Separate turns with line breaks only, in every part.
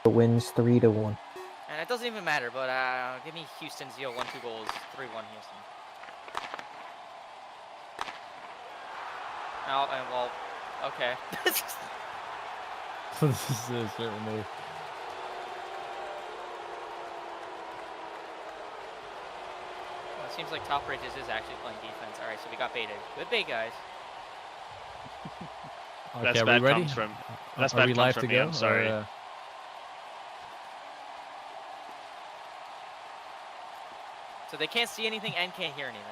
wins 3-1.
And it doesn't even matter, but give me Houston 0-1, 2 goals, 3-1 Houston. Oh, and well, okay.
This is certainly.
It seems like Top Bridges is actually playing defense. All right, so we got baited. Good bait, guys.
Okay, are we ready? Are we live to go?
I'm sorry.
So they can't see anything and can't hear anything.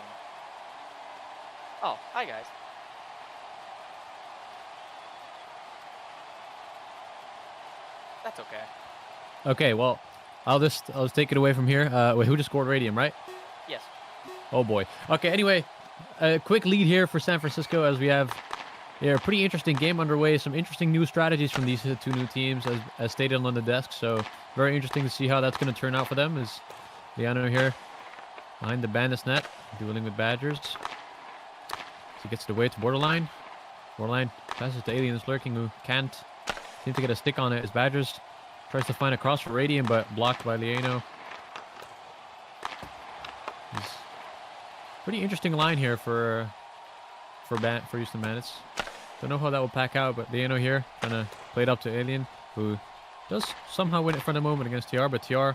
Oh, hi guys. That's okay.
Okay, well, I'll just take it away from here. Wait, who just scored Radium, right?
Yes.
Oh boy. Okay, anyway, a quick lead here for San Francisco as we have a pretty interesting game underway. Some interesting new strategies from these two new teams as stated on the desk. So very interesting to see how that's going to turn out for them. Is Liano here behind the Bandits net, dueling with Badgers. So he gets it away to Borderline. Borderline passes to Aliens Lurking, who can't seem to get a stick on it as Badgers tries to find a cross for Radium, but blocked by Liano. Pretty interesting line here for Houston Bandits. Don't know how that will pack out, but Liano here trying to play it up to Alien, who does somehow win it for the moment against TR, but TR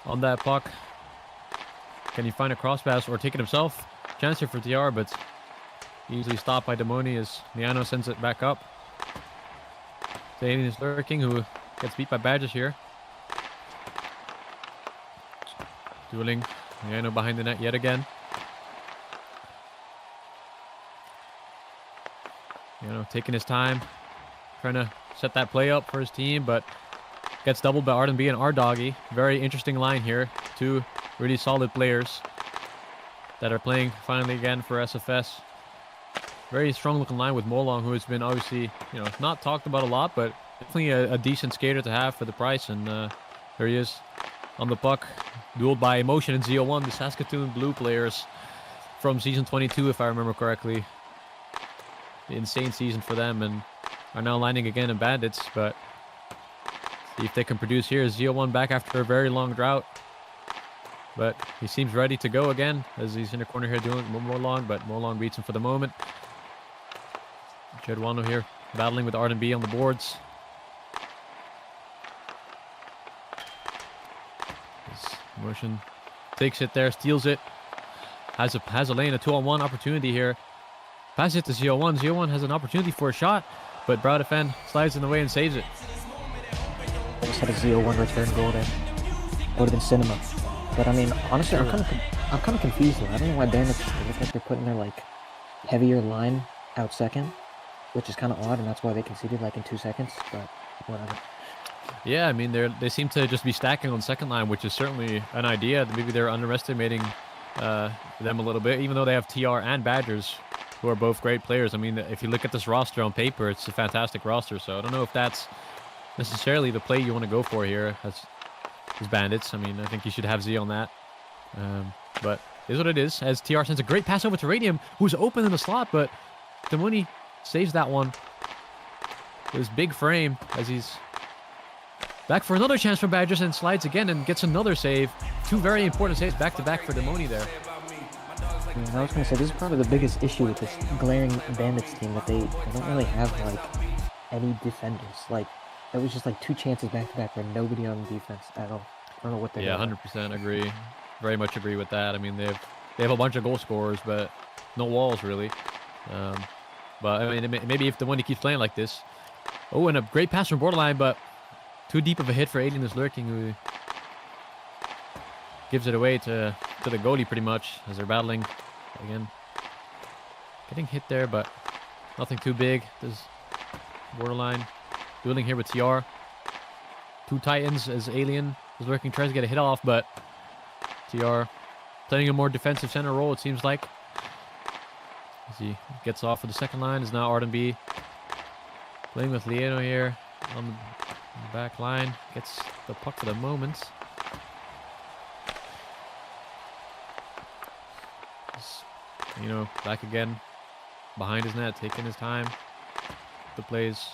on that puck. Can he find a cross pass or take it himself? Chance here for TR, but easily stopped by Demoni as Liano sends it back up. The Alien is Lurking, who gets beat by Badgers here. Dueling. Liano behind the net yet again. Taking his time, trying to set that play up for his team, but gets doubled by Arden B and R-Doggy. Very interesting line here. Two really solid players that are playing finally again for SFS. Very strong looking line with Molong, who has been obviously, not talked about a lot, but definitely a decent skater to have for the price. And there he is on the puck, dueled by Emotion and Z01, the Saskatoon Blue players from season 22, if I remember correctly. Insane season for them, and are now lining again in Bandits, but see if they can produce here. Z01 back after a very long drought, but he seems ready to go again as he's in the corner here doing Molong, but Molong beats him for the moment. Jedwano here battling with Arden B on the boards. His Emotion takes it there, steals it, has a lane, a 2-on-1 opportunity here. Pass it to Z01. Z01 has an opportunity for a shot, but Brow-Defend slides in the way and saves it.
I just had a 0-1 return goal there. That would have been cinema. But I mean, honestly, I'm kind of confused here. I don't know why Bandits look like they're putting their heavier line out second, which is kind of odd, and that's why they conceded in 2 seconds. But whatever.
Yeah, I mean they seem to just be stacking on second line, which is certainly an idea. Maybe they're underestimating them a little bit, even though they have TR and Badgers, who are both great players. I mean, if you look at this roster on paper, it's a fantastic roster. So I don't know if that's necessarily the play you want to go for here as Bandits. I mean, I think you should have Z on that. But it is what it is, as TR sends a great pass over to Radium, who's open in the slot, but Demoni saves that one. His big frame as he's back for another chance for Badgers and slides again and gets another save. Two very important saves back-to-back for Demoni there.
I was going to say, this is probably the biggest issue with this glaring Bandits team, that they don't really have, any defenders. That was just, 2 chances back-to-back for nobody on defense at all. I don't know what they're doing.
Yeah, 100% agree. Very much agree with that. I mean, they have a bunch of goal scorers, but no walls, really. But, I mean, maybe if Demoni keeps playing like this. Oh, and a great pass from Borderline, but too deep of a hit for Alien is Lurking, who gives it away to the goalie pretty much as they're battling again. Getting hit there, but nothing too big. There's Borderline dueling here with TR. Two Titans as Alien is Lurking, tries to get a hit off, but TR playing a more defensive center role, it seems like. As he gets off for the second line, is now Arden B playing with Liano here on the back line. Gets the puck for the moment. Back again behind his net, taking his time. The plays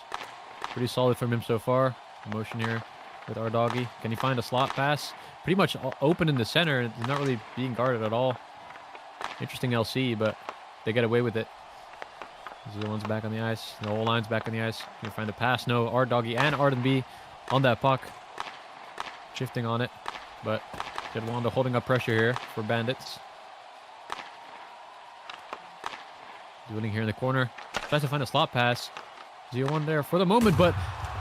pretty solid from him so far. Emotion here with our doggy. Can he find a slot pass? Pretty much open in the center. He's not really being guarded at all. Interesting LC, but they get away with it. Z01's back on the ice. The whole line's back on the ice. Can you find a pass? No, our doggy and Arden on that puck. Shifting on it, but Jedwanda holding up pressure here for Bandits. Doing here in the corner. Tries to find a slot pass. 0-1 there for the moment, but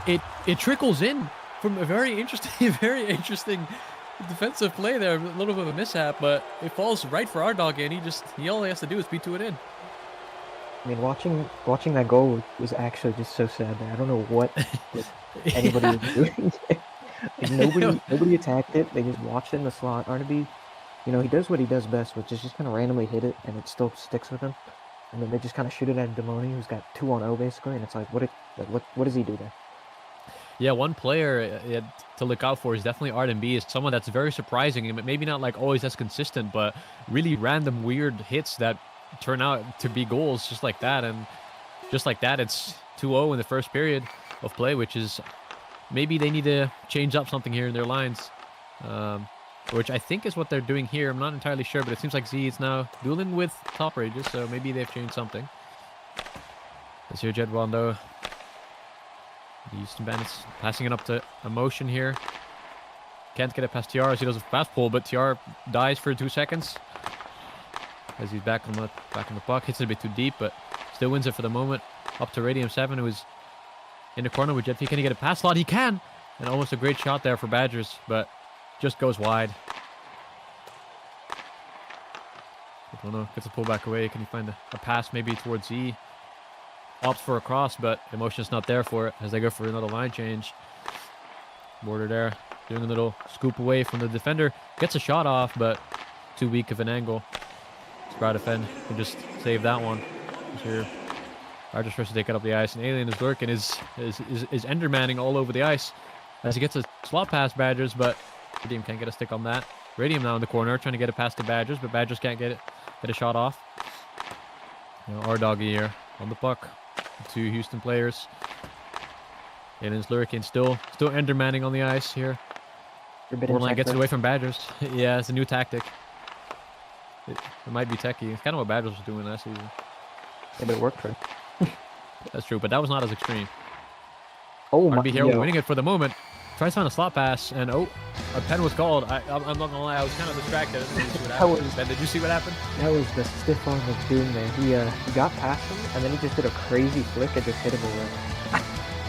it trickles in from a very interesting defensive play there. A little bit of a mishap, but it falls right for our doggy, and he all he has to do is beat it in.
I mean, watching that goal was actually just so sad there. I don't know what anybody was doing. Like, nobody attacked it. They just watched it in the slot. Arnaby, he does what he does best, which is just kind of randomly hit it, and it still sticks with him. And then they just kind of shoot it at Demoni, who's got 2-on-0 basically, and it's like, what does he do there?
Yeah, one player to look out for is definitely Arden B. Is someone that's very surprising, and maybe not like always as consistent, but really random weird hits that turn out to be goals just like that. And just like that, it's 2-0 in the first period of play, which is maybe they need to change up something here in their lines, which I think is what they're doing here. I'm not entirely sure, but it seems like Z is now dueling with top rages, so maybe they've changed something. Let's hear Jedwanda. The Houston Bandits passing it up to Emotion here. Can't get it past TR as he does a fast pull, but TR dies for 2 seconds as he's back on the puck. Hits it a bit too deep, but still wins it for the moment. Up to Radium 7, who is in the corner with Jetfi. Can he get a pass slot? He can! And almost a great shot there for Badgers, but just goes wide. Gets a pull back away. Can he find a pass maybe towards Z? Opts for a cross, but Emotion's not there for it as they go for another line change. Border there, doing a little scoop away from the defender. Gets a shot off, but too weak of an angle. Sprout defend can just save that one. Here, Archer tries to take it up the ice, and Alien is lurking, is endermanning all over the ice as he gets a slot past Badgers, but Radium can't get a stick on that. Radium now in the corner, trying to get it past the Badgers, but Badgers can't get a shot off. Our doggy here on the puck. 2 Houston players. Alien's lurking, still endermanning on the ice here. Borderline gets it away from Badgers. Yeah, it's a new tactic. It might be techie. It's kind of what Badgers was doing last season.
Yeah, but it worked for him.
That's true, but that was not as extreme.
Oh
my! Here, winning it for the moment. Tries to find a slot pass, and a pen was called. I'm not gonna lie, I was kind of distracted. Ben, did you see what happened?
That was the stiff arm of doom there. He got past him, and then he just did a crazy flick and just hit him away.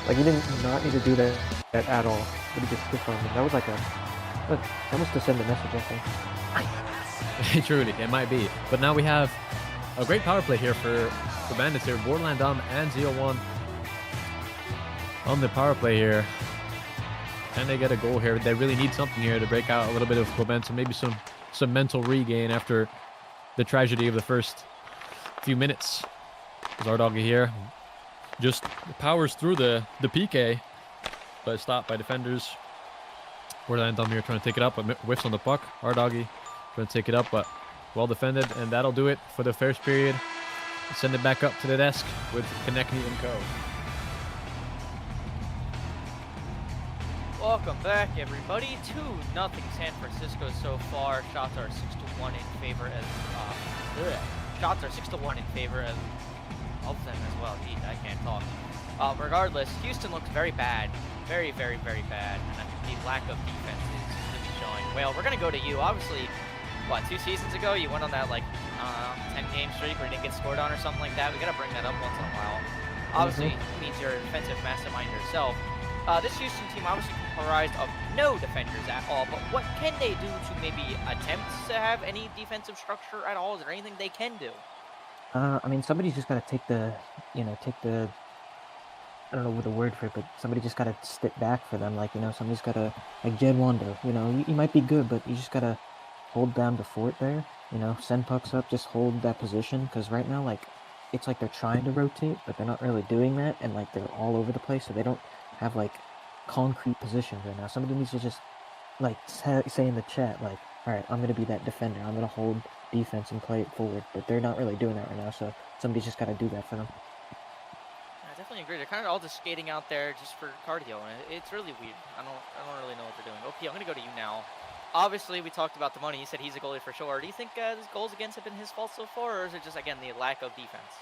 Like, he did not need to do that at all. But he just stiff armed him. That was like that must have sent a message, I think.
Truly, it might be. But now we have a great power play here for Bandits here. Borderland Dom and 0-1 on the power play here. Can they get a goal here? They really need something here to break out a little bit of momentum, maybe some mental regain after the tragedy of the first few minutes. Zardoggy here just powers through the PK, but stopped by defenders. Borderland Dom here trying to take it up, but whiffs on the puck. Ardoggy trying to take it up, but well defended, and that'll do it for the first period. Send it back up to the desk with Konechny and co.
Welcome back, everybody. 2-0 San Francisco so far. Shots are 6-1 in favor of them as well. Geez, I can't talk. Regardless, Houston looks very bad. Very, very, very bad. And the lack of defense is really showing. Well, we're going to go to you. Obviously, 2 seasons ago, you went on that, 10-game streak where you didn't get scored on or something like that. We got to bring that up once in a while. Obviously, it means you're a defensive mastermind yourself. This Houston team obviously comprised of no defenders at all, but what can they do to maybe attempt to have any defensive structure at all? Is there anything they can do?
I mean, somebody's just got to take the, I don't know what the word for it, but somebody just got to step back for them. Somebody's got to, like Jedwanda, he might be good, but you just got to hold down the fort there, send pucks up, just hold that position, because right now, it's like they're trying to rotate, but they're not really doing that, and, they're all over the place, so they don't have, concrete positions right now. Somebody needs to just, say in the chat, all right, I'm going to be that defender. I'm going to hold defense and play it forward. But they're not really doing that right now, so somebody's just got to do that for them.
Definitely definitely agree. They're kind of all just skating out there just for cardio, and it's really weird. I don't really know what they're doing. OP, I'm gonna go to you now. Obviously, we talked about the money. He said he's a goalie for sure. Do you think his goals against have been his fault so far, or is it just again the lack of defense?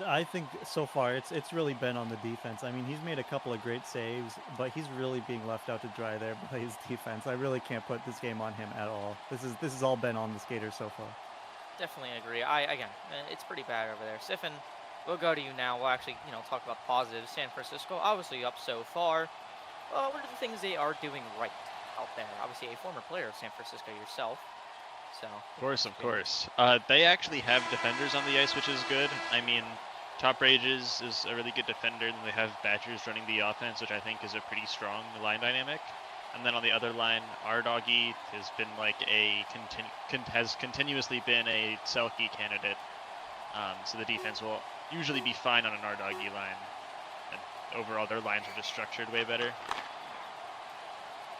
I think so far it's really been on the defense. I mean, he's made a couple of great saves, but he's really being left out to dry there by his defense. I really can't put this game on him at all. This has all been on the skaters so far.
Definitely agree. Again, it's pretty bad over there. Siffin, we'll go to you now. We'll actually, talk about positives. San Francisco, obviously up so far. What are the things they are doing right out there? Obviously, a former player of San Francisco yourself. So.
Of course. They actually have defenders on the ice, which is good. I mean, Top Rages is a really good defender, and they have Badgers running the offense, which I think is a pretty strong line dynamic. And then on the other line, ohLuvv has been like has continuously been a Selkie candidate. So the defense will usually be fine on an ohLuvv line. And overall, their lines are just structured way better.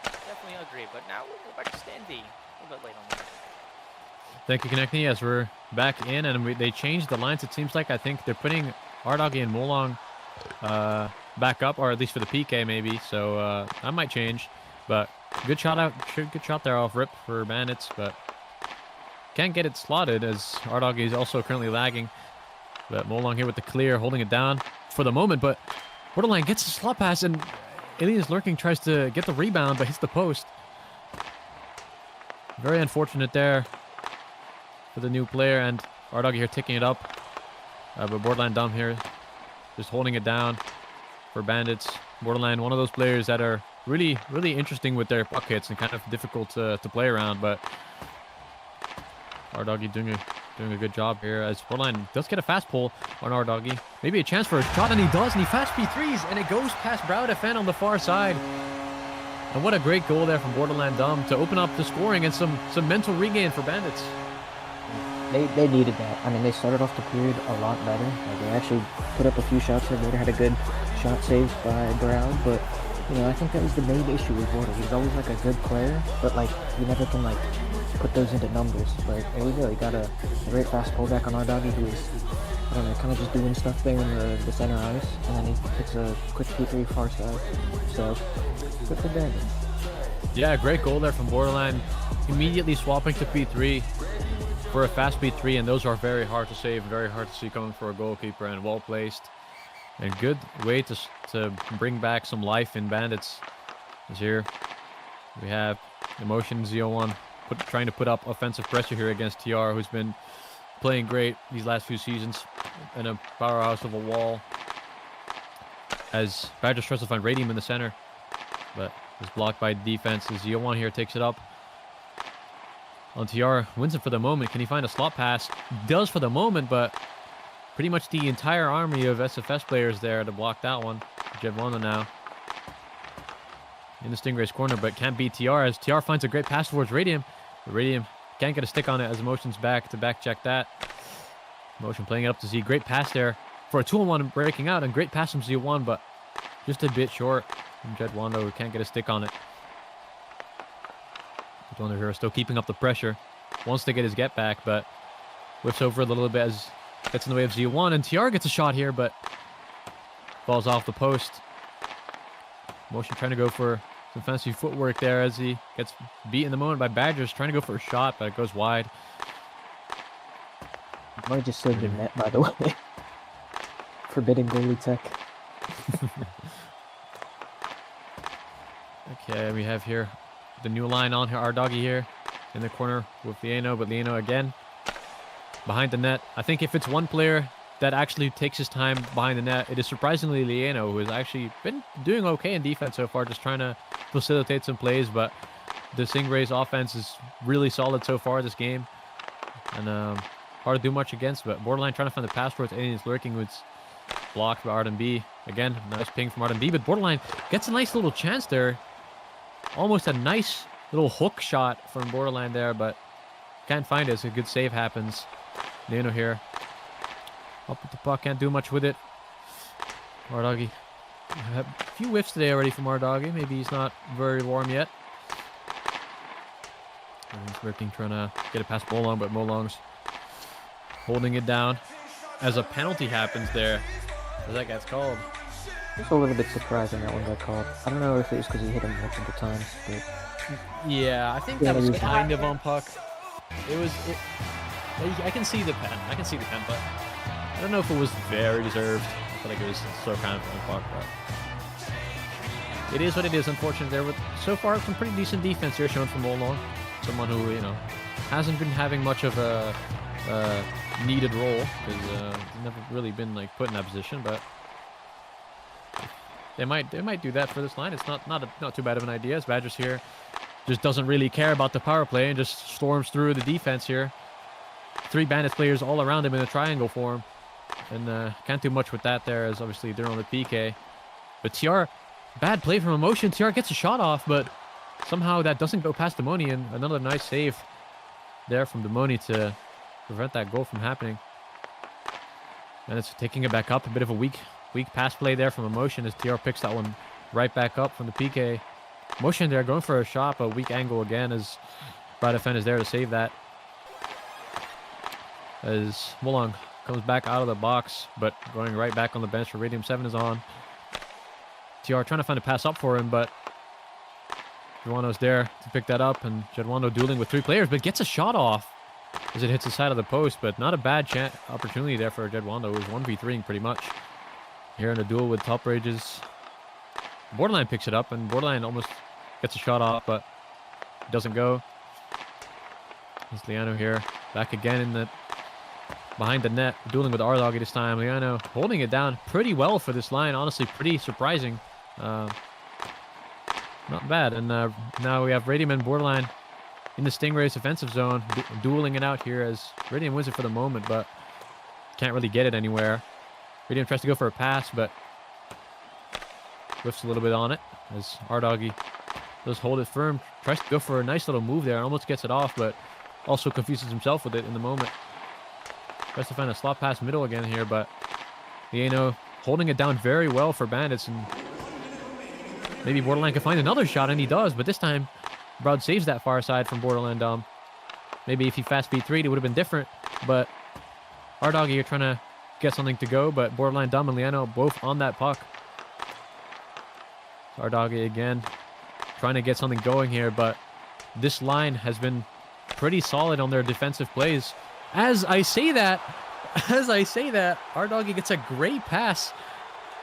Definitely agree, but now we'll go back to Stan V. A little bit late on that.
Thank you, Konechny. Yes, we're back in, and they changed the lines. It seems like I think they're putting ohLuvv and Molong back up, or at least for the PK maybe. So that might change. But good shot there off rip for Bandits, but can't get it slotted as ohLuvv is also currently lagging. But Molong here with the clear, holding it down for the moment. But Borderline gets the slot pass, and Elias Lurking tries to get the rebound, but hits the post. Very unfortunate there for the new player, and ohLuvv here taking it up. But Borderline dumb here, just holding it down for Bandits. Borderline, one of those players that are really interesting with their puck hits and kind of difficult to play around, but ohLuvv doing a good job here as Borderline does get a fast pull on ohLuvv. Maybe a chance for a shot, and he does, and he fast P3s, and it goes past Brow Defend on the far side. And what a great goal there from Borderline Dumb to open up the scoring and some mental regain for Bandits.
They needed that. I mean, they started off the period a lot better. Like, they actually put up a few shots there. Border had a good shot saved by Brown, but I think that was the main issue with Border. He's always like a good player, but like he never can like put those into numbers. But there we go. He got a great fast pullback on ohLuvv, who was, I don't know, kind of just doing stuff there in the center ice, and then he hits a quick P3 far side. So good for Bandits.
Yeah, great goal there from Borderline. Immediately swapping to P3 for a fast P3, and those are very hard to save, very hard to see coming for a goalkeeper, and well placed. And good way to bring back some life in Bandits is here. We have Emotion Z01 trying to put up offensive pressure here against TR, who's been playing great these last few seasons in a powerhouse of a wall. As Badgers tries to find Radium in the center, but is blocked by defense. As Z01 here takes it up on TR, wins it for the moment. Can he find a slot pass? Does for the moment, but pretty much the entire army of SFS players there to block that one. Jevwanda now in the Stingray's corner, but can't beat TR as TR finds a great pass towards Radium. But Radium can't get a stick on it as Emotion's back to back check that. Emotion playing it up to Z. Great pass there for a 2-on-1 breaking out, and great pass from Z1, but just a bit short from Jevwanda, who can't get a stick on it. Jevwanda here still keeping up the pressure. Wants to get his get back, but whips over a little bit as gets in the way of Z1, and TR gets a shot here, but falls off the post. Motion trying to go for some fancy footwork there as he gets beat in the moment by Badgers, trying to go for a shot, but it goes wide.
Might just saved the net, by the way. Forbidden goalie tech.
Okay, we have here the new line on here, ohLuvv here in the corner with Lieno, but Lieno again behind the net. I think if it's one player that actually takes his time behind the net, it is surprisingly Lieno, who has actually been doing okay in defense so far, just trying to facilitate some plays, but the Stingray's offense is really solid so far this game, and hard to do much against, but Borderline trying to find the pass towards Aliens Lurking, who's blocked by B. Again, nice ping from B, but Borderline gets a nice little chance there. Almost a nice little hook shot from Borderline there, but can't find it, so a good save happens. Lieno here. Up with the puck, can't do much with it. ohLuvv. A few whiffs today already from ohLuvv. Maybe he's not very warm yet. And he's working, trying to get it past Molong, but Molong's holding it down as a penalty happens there. as that gets called.
It's a little bit surprising that one got called. I don't know if it was because he hit him multiple times, but
Yeah, I think
Yeah,
that was
usually.
kind of on puck. I can see the pen. I can see the pen, but I don't know if it was very deserved. I feel like it was so kind of on puck, but it is what it is. Unfortunately, there was so far some pretty decent defense here shown from Olong. Someone who hasn't been having much of a needed role because never really been like put in that position, but they might do that for this line. It's not too bad of an idea. As Badgers here just doesn't really care about the power play and just storms through the defense here. 3 Bandits players all around him in a triangle form, and can't do much with that there, as obviously they're on the PK. But TR, bad play from Emotion. TR gets a shot off, but somehow that doesn't go past Demoni, and another nice save there from Demoni to prevent that goal from happening. And it's taking it back up. A bit of a weak pass play there from Emotion as TR picks that one right back up from the PK. Emotion there going for a shot, but weak angle again as Bradafan is there to save that. As Molong comes back out of the box, but going right back on the bench for Radium 7 is on. TR trying to find a pass up for him, but Jedwano's there to pick that up, and Jedwano dueling with 3 players, but gets a shot off as it hits the side of the post, but not a bad opportunity there for Jedwano, who's 1v3ing pretty much here in a duel with Top Rages. Borderline picks it up, and Borderline almost gets a shot off, but it doesn't go. It's Liano here, back again in the behind the net, dueling with Ardoggy this time. Liano holding it down pretty well for this line, honestly, pretty surprising. Not bad. And now we have Radium and Borderline in the Stingray's offensive zone, dueling it out here as Radium wins it for the moment, but can't really get it anywhere. Radium tries to go for a pass, but whiffs a little bit on it as Ardoggy does hold it firm, tries to go for a nice little move there, almost gets it off, but also confuses himself with it in the moment. Tries to find a slot pass middle again here, but Liano holding it down very well for Bandits, and maybe Borderline can find another shot, and he does, but this time Broad saves that far side from Borderline Dom. Maybe if he fast speed 3'd, it would have been different, but Ardoggy here trying to get something to go, but Borderline Dom and Liano both on that puck. Ardoggy again trying to get something going here, but this line has been pretty solid on their defensive plays. As I say that, Ardoggy gets a great pass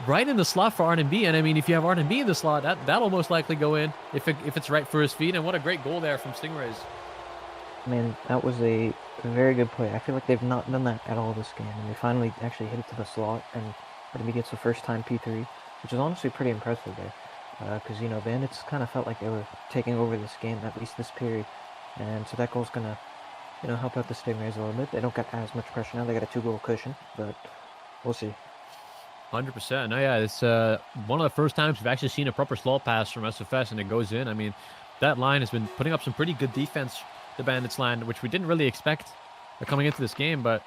right in the slot for R&B, and I mean, if you have R&B in the slot, that'll most likely go in if it's right for his feet. And what a great goal there from Stingrays.
man, that was a very good play. I feel like they've not done that at all this game, and they finally actually hit it to the slot, and R&B gets the first time P3, which is honestly pretty impressive there. Because, Bandits kind of felt like they were taking over this game, at least this period. And so that goal's going to, help out the Stingrays a little bit. They don't get as much pressure now. They got a 2-goal cushion, but we'll see.
100%. No, yeah, it's one of the first times we've actually seen a proper slot pass from SFS, and it goes in. I mean, that line has been putting up some pretty good defense, the Bandits line, which we didn't really expect coming into this game, but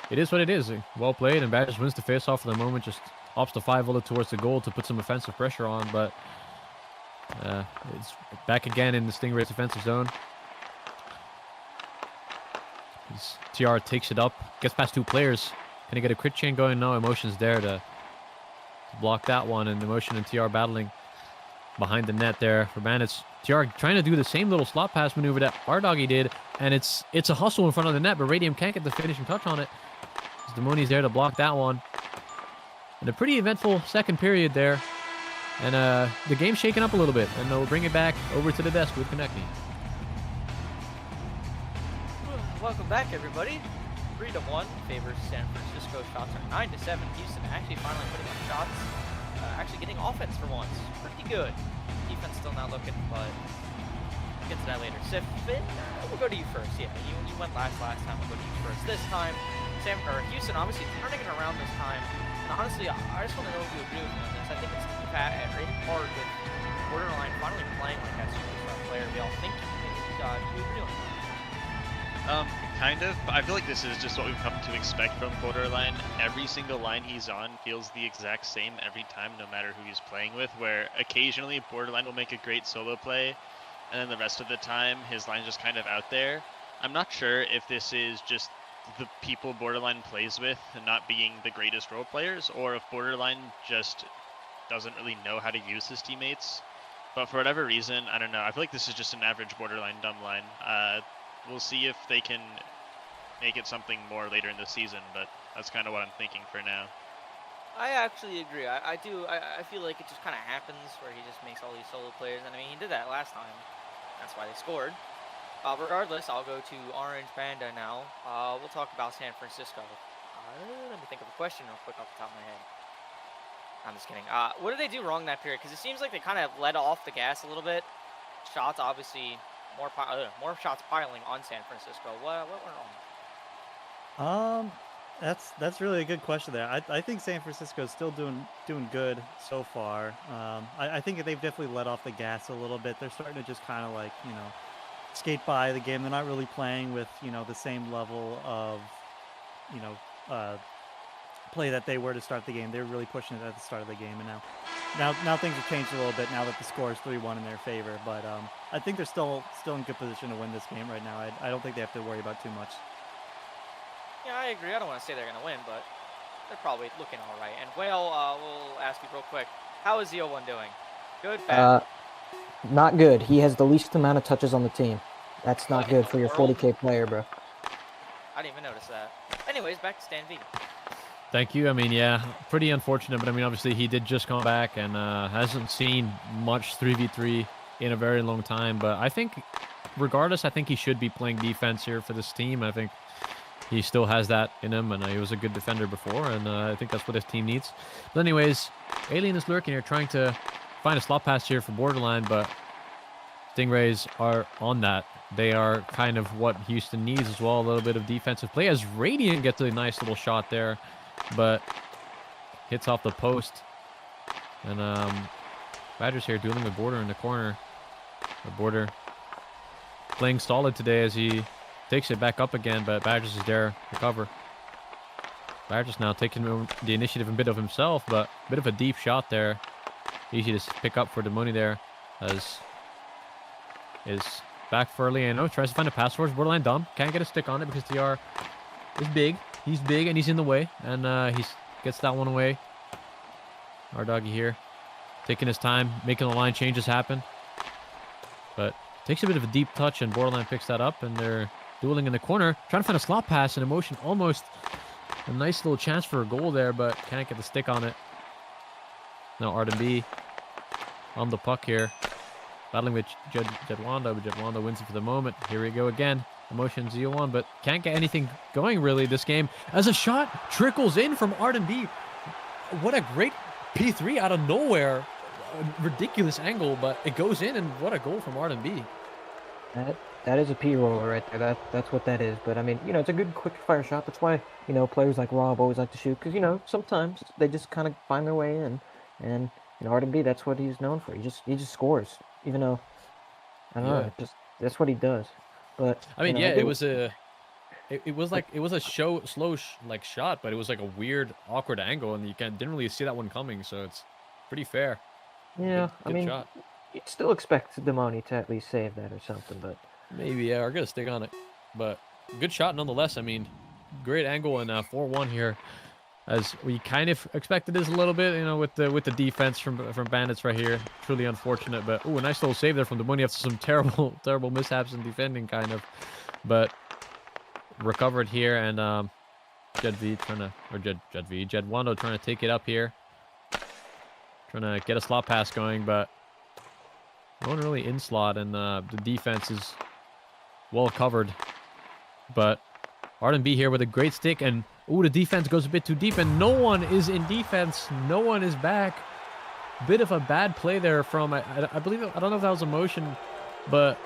it is what it is. Well played, and Badgers wins the face-off for the moment, just opts to 5-volley towards the goal to put some offensive pressure on, but it's back again in the Stingrays offensive zone. As TR takes it up, gets past 2 players. Can he get a crit chain going? No, Emotion's there to block that one, and Emotion and TR battling behind the net there for Bandits. TR trying to do the same little slot pass maneuver that Ardoggy did, and it's a hustle in front of the net, but Radium can't get the finishing touch on it. Demoni's there to block that one. And a pretty eventful second period there. And the game's shaking up a little bit, and we'll bring it back over to the desk with Konechny.
Welcome back, everybody. 3-1 favors San Francisco. Shots are 9-7. Houston actually finally putting up shots. Actually getting offense for once. Pretty good. Defense still not looking, but we'll get to that later. Sif, we'll go to you first. Yeah, you went last time. We'll go to you first this time. Houston obviously turning it around this time. And honestly, I just want to know if you agree with me on this. I think it's really hard with Borderline finally playing like that superstar player we all think he is. Do you agree on that?
Kind of. I feel like this is just what we've come to expect from Borderline. Every single line he's on feels the exact same every time, no matter who he's playing with, where occasionally Borderline will make a great solo play, and then the rest of the time his line's just kind of out there. I'm not sure if this is just the people Borderline plays with not being the greatest role players, or if Borderline just doesn't really know how to use his teammates. But for whatever reason, I don't know. I feel like this is just an average Borderline dumb line. We'll see if they can make it something more later in the season, but that's kind of what I'm thinking for now.
I actually agree. I feel like it just kind of happens where he just makes all these solo players. And I mean, he did that last time. That's why they scored. Regardless, I'll go to Orange Panda now. We'll talk about San Francisco. Let me think of a question real quick off the top of my head. I'm just kidding. What did they do wrong that period? Because it seems like they kind of let off the gas a little bit. Shots, obviously, more shots piling on San Francisco. What went wrong?
That's really a good question there. I think San Francisco is still doing good so far. I think they've definitely let off the gas a little bit. They're starting to just kind of like, skate by the game. They're not really playing with, the same level of, play that they were to start the game. They were really pushing it at the start of the game, and now things have changed a little bit now that the score is 3-1 in their favor. But I think they're still in good position to win this game right now. I don't think they have to worry about too much.
Yeah, I agree. I don't want to say they're going to win, but they're probably looking all right. And Whale, we'll ask you real quick. How is ZO1 doing? Good, bad?
Not good. He has the least amount of touches on the team. That's not good for your 40K player, bro.
I didn't even notice that. Anyways, back to Stan V.
Thank you. I mean, yeah, pretty unfortunate, but I mean, obviously he did just come back and hasn't seen much 3v3 in a very long time. But I think, regardless, I think he should be playing defense here for this team. I think he still has that in him, and he was a good defender before, and I think that's what his team needs. But anyways, Alien is lurking here, trying to find a slot pass here for Borderline, but Stingrays are on that. They are kind of what Houston needs as well, a little bit of defensive play, as Radiant gets a nice little shot there, but hits off the post. And Badgers here dueling with Border in the corner. The Border playing solid today as he takes it back up again, but Badgers is there to cover. Badgers now taking the initiative a bit of himself, but a bit of a deep shot there. Easy to pick up for the money there, as is back for Liano. Tries to find a pass towards Borderline. Dumb. Can't get a stick on it because TR is big. He's big and he's in the way, and he gets that one away. Our doggy here taking his time, making the line changes happen, but takes a bit of a deep touch, and Borderline picks that up, and they're dueling in the corner, trying to find a slot pass, and Emotion almost a nice little chance for a goal there, but can't get the stick on it. Now Arden on the puck here, battling with Jedwanda, but Jedwanda wins it for the moment. Here we go again. Emotion ZO1, but can't get anything going really this game, as a shot trickles in from Arden B. What a great P3 out of nowhere. A ridiculous angle, but it goes in, and what a goal from Arden B.
That is a P-roller right there. That's what that is. But I mean, it's a good quick fire shot. That's why, players like Rob always like to shoot, because sometimes they just kind of find their way in, and Arden B, that's what he's known for. He just scores, even though I don't know, that's what he does. But
I mean, it was a slow shot, but it was like a weird, awkward angle, and you didn't really see that one coming, so it's pretty fair.
Yeah,
good shot.
You'd still expect Demoni to at least save that or something, but
maybe, yeah, or get a stick on it. But good shot nonetheless. I mean, great angle, and 4-1 here, as we kind of expected this a little bit, with the defense from Bandits right here. Truly unfortunate, but a nice little save there from Demoni after some terrible mishaps in defending, kind of. But recovered here, and Jedwando trying to take it up here. Trying to get a slot pass going, but no one really in slot, and the defense is well covered. But Arden B here with a great stick, and the defense goes a bit too deep, and no one is in defense. No one is back. Bit of a bad play there from, I believe, I don't know if that was Emotion, but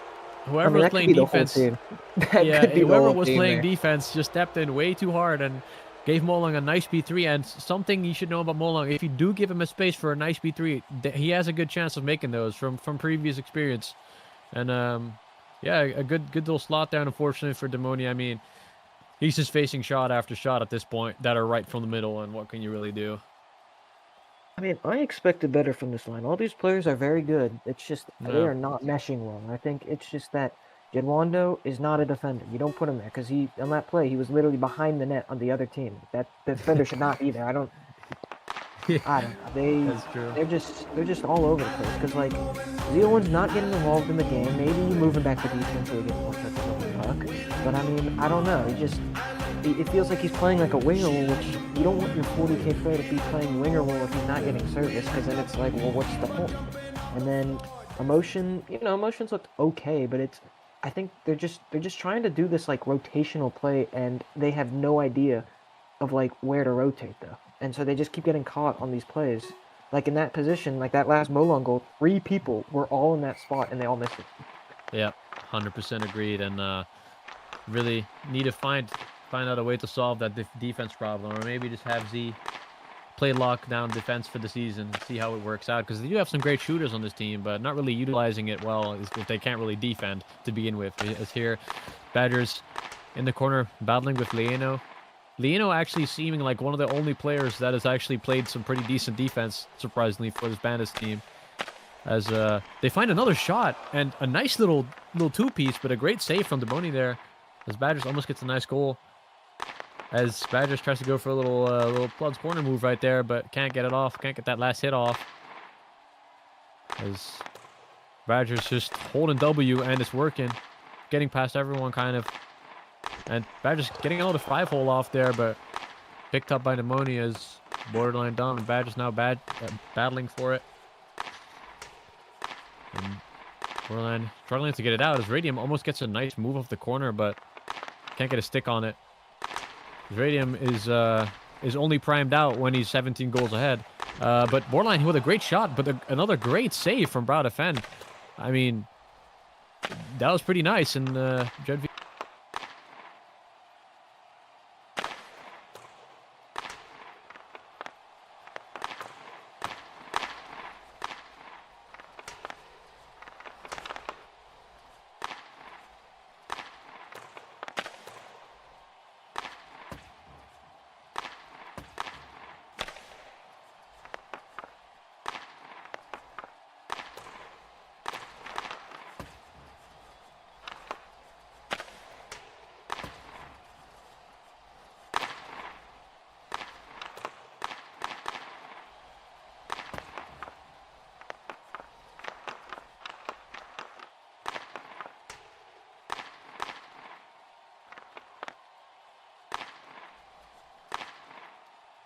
whoever was playing defense, whoever was playing defense just stepped in way too hard and gave Molong a nice B3. And something you should know about Molong, if you do give him a space for a nice B3, he has a good chance of making those from previous experience. And a good little slot down, unfortunately for Demoni. I mean, he's just facing shot after shot at this point that are right from the middle, and what can you really do?
I mean, I expected better from this line. All these players are very good. It's just they are not meshing well. I think it's just that, Jedwando is not a defender. You don't put him there because he on that play he was literally behind the net on the other team. That the defender should not be there. I don't know.
That's true.
They're just all over the place because like Z01's not getting involved in the game. Maybe you move him back to defense so he gets more touches on the puck. But I mean, I don't know. It feels like he's playing like a winger role, which you don't want your 40K player to be playing winger role if he's not getting service, because then it's like, well, what's the point? And then emotions looked okay, but I think they're just trying to do this like rotational play, and they have no idea of like where to rotate though, and so they just keep getting caught on these plays. Like in that position, like that last Molon goal, 3 people were all in that spot and they all missed it.
Yep, 100% agreed, and really need to find out a way to solve that defense problem, or maybe just have Z play lockdown defense for the season, see how it works out, because they do have some great shooters on this team, but not really utilizing it well if they can't really defend to begin with. As here, Badgers in the corner battling with Leino. Leino actually seeming like one of the only players that has actually played some pretty decent defense, surprisingly, for this Bandits team. As they find another shot, and a nice little two-piece, but a great save from Demoni there, as Badgers almost gets a nice goal. As Badgers tries to go for a little Bloods corner move right there, but can't get it off, can't get that last hit off. As Badgers just holding W, and it's working, getting past everyone kind of. And Badgers getting another 5-hole off there, but picked up by Demoni as borderline dumb, and Badgers now battling for it. And Borderline struggling to get it out as Radium almost gets a nice move off the corner, but can't get a stick on it. Radium is only primed out when he's 17 goals ahead. But Borderline with a great shot, but another great save from Brow Defend. I mean, that was pretty nice, and Jed V.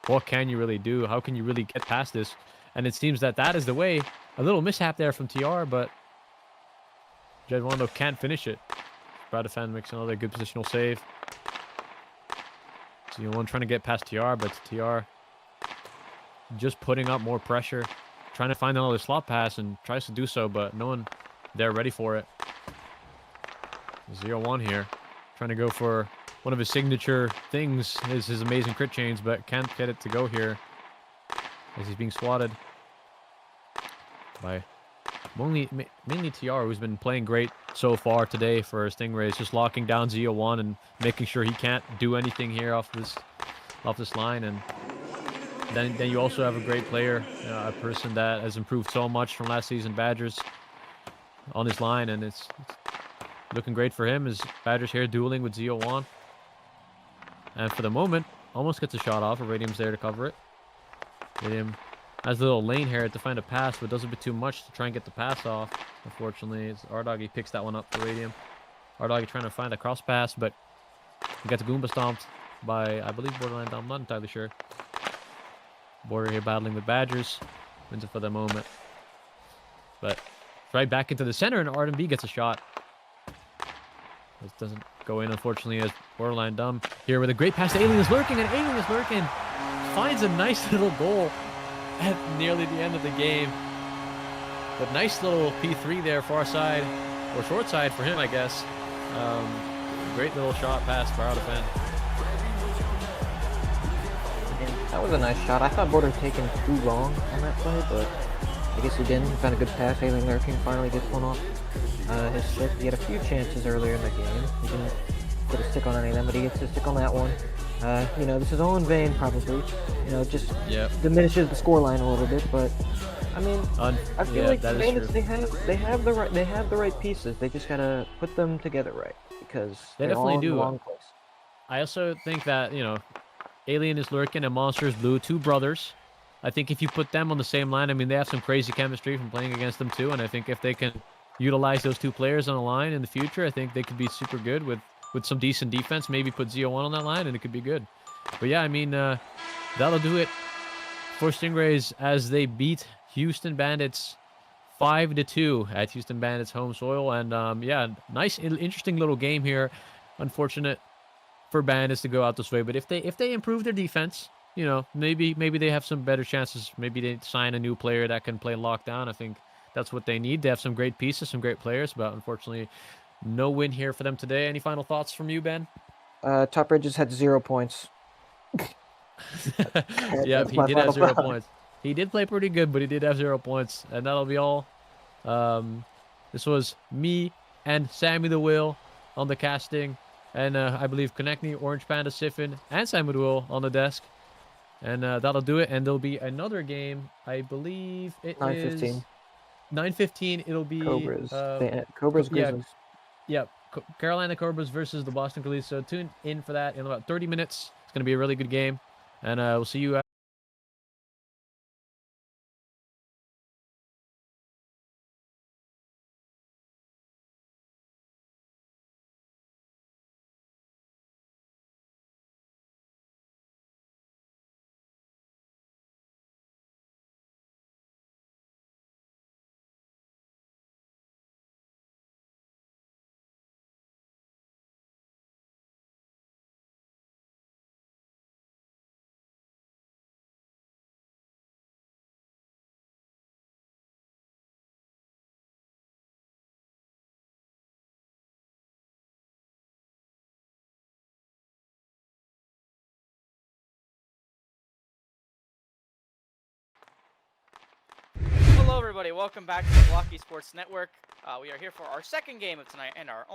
What can you really do? How can you really get past this? And it seems that is the way. A little mishap there from TR, but Jedwando can't finish it. Brow Defend makes another good positional save. So one trying to get past TR, but TR just putting up more pressure, trying to find another slot pass, and tries to do so, but no one there ready for it. 0-1 here, trying to go for one of his signature things, is his amazing crit chains, but can't get it to go here as he's being swatted by mainly TR, who's been playing great so far today for Stingrays, just locking down Z01 and making sure he can't do anything here off this line. And then you also have a great player, a person that has improved so much from last season Badgers on his line, and it's looking great for him as Badgers here dueling with Z01. And for the moment, almost gets a shot off. Radium's there to cover it. Radium has a little lane here to find a pass, but does a bit too much to try and get the pass off. Unfortunately, it's Ardoggy picks that one up for Radium. Ardoggy trying to find a cross pass, but he gets Goomba stomped by, I believe, Borderline. I'm not entirely sure. Border here battling with Badgers. Wins it for the moment. But right back into the center, and Arden B gets a shot. This doesn't go in, unfortunately, as Borderline dumb here with a great pass to Alien is Lurking, and Alien is Lurking finds a nice little goal at nearly the end of the game. But nice little P3 there, far side, or short side for him, I guess. Great little shot pass for Brow Defend.
That was a nice shot. I thought Border taken too long on that play, but I guess he didn't. He found a good pass. Alien Lurking finally gets one off his stick. He had a few chances earlier in the game. He didn't get a stick on any of them, but he gets a stick on that one. This is all in vain, probably. Just diminishes the scoreline a little bit, but I mean, I feel
Yeah,
like
that
the
is
Bandits
true.
they have the right pieces. They just gotta put them together right because
They
they're
definitely
all in the
do.
wrong place.
I also think that, Alien is lurking and Monster is blue, two brothers. I think if you put them on the same line, I mean, they have some crazy chemistry from playing against them too, and I think if they can utilize those two players on the line in the future, I think they could be super good with some decent defense. Maybe put Z01 on that line, and it could be good. But yeah, I mean, that'll do it for Stingrays as they beat Houston Bandits 5-2 at Houston Bandits home soil. And yeah, nice, interesting little game here. Unfortunate for Bandits to go out this way, but if they improve their defense, maybe they have some better chances. Maybe they sign a new player that can play lockdown. I think that's what they need. They have some great pieces, some great players, but unfortunately, no win here for them today. Any final thoughts from you, Ben?
Top Bridges had 0 points.
Yeah,
That's
he
my
did have
final
0
thought.
points. He did play pretty good, but he did have 0 points, and that'll be all. This was me and Sammy the Wheel on the casting, and I believe Konechny, Orange Panda, Siffin, and Sammy the Wheel on the desk. And that'll do it. And there'll be another game. I believe it is
9:15.
9:15. It'll be
Cobras. Cobras
yeah,
Grizzlies.
yeah. Carolina Cobras versus the Boston Grizzlies. So tune in for that in about 30 minutes. It's gonna be a really good game, and we'll see you.
Hello, everybody. Welcome back to the Blockey Sports Network. We are here for our second game of tonight and our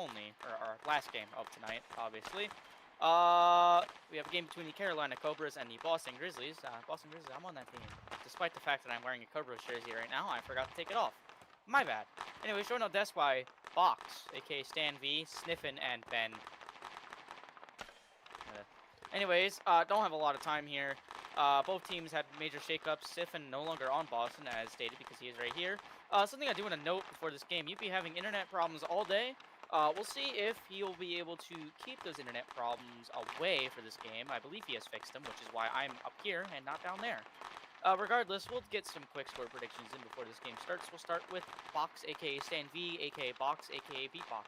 last game of tonight, obviously. We have a game between the Carolina Cobras and the Boston Grizzlies. Boston Grizzlies, I'm on that team. Despite the fact that I'm wearing a Cobras jersey right now, I forgot to take it off. My bad. Anyway, shown up desk by Box, aka Stan V, Sniffin, and Ben. Anyways, don't have a lot of time here. Both teams had major shakeups. Siffin no longer on Boston, as stated, because he is right here. Something I do want to note before this game, Youppi having internet problems all day. We'll see if he'll be able to keep those internet problems away for this game. I believe he has fixed them, which is why I'm up here and not down there. Regardless, we'll get some quick score predictions in before this game starts. We'll start with Box, aka Stan V, aka Box, aka Beatbox.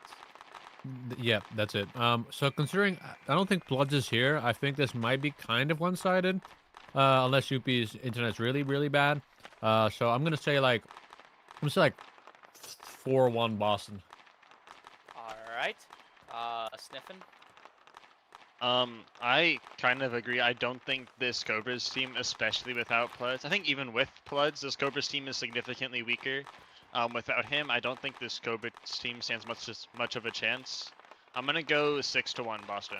Yeah, that's it. So considering I don't think Bloods is here, I think this might be kind of one-sided, unless Youppi's internet's really, really bad. So I'm gonna say like 4-1 Boston.
All right. Sniffin.
I kind of agree. I don't think this Cobras team, especially without Pluds, I think even with Pluds, this Cobras team is significantly weaker. Without him, I don't think this Cobras team stands much of a chance. I'm gonna go 6-1 Boston.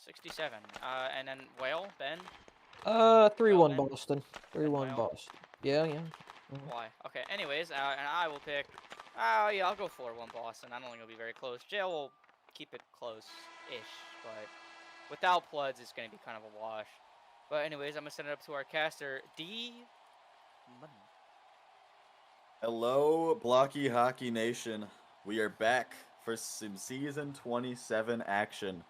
67. And then Whale, Ben.
3-1
Ben.
Boston. 3-1
Whale.
Boston. Yeah.
Why? Okay. Anyways, and I will pick. Yeah, I'll go 4-1 Boston. I don't think it'll be very close. Jail will keep it close-ish, but without Pluds, it's gonna be kind of a wash. But anyways, I'm gonna send it up to our caster, D. Money.
Hello, Blockey Hockey Nation. We are back for some Season 27 action.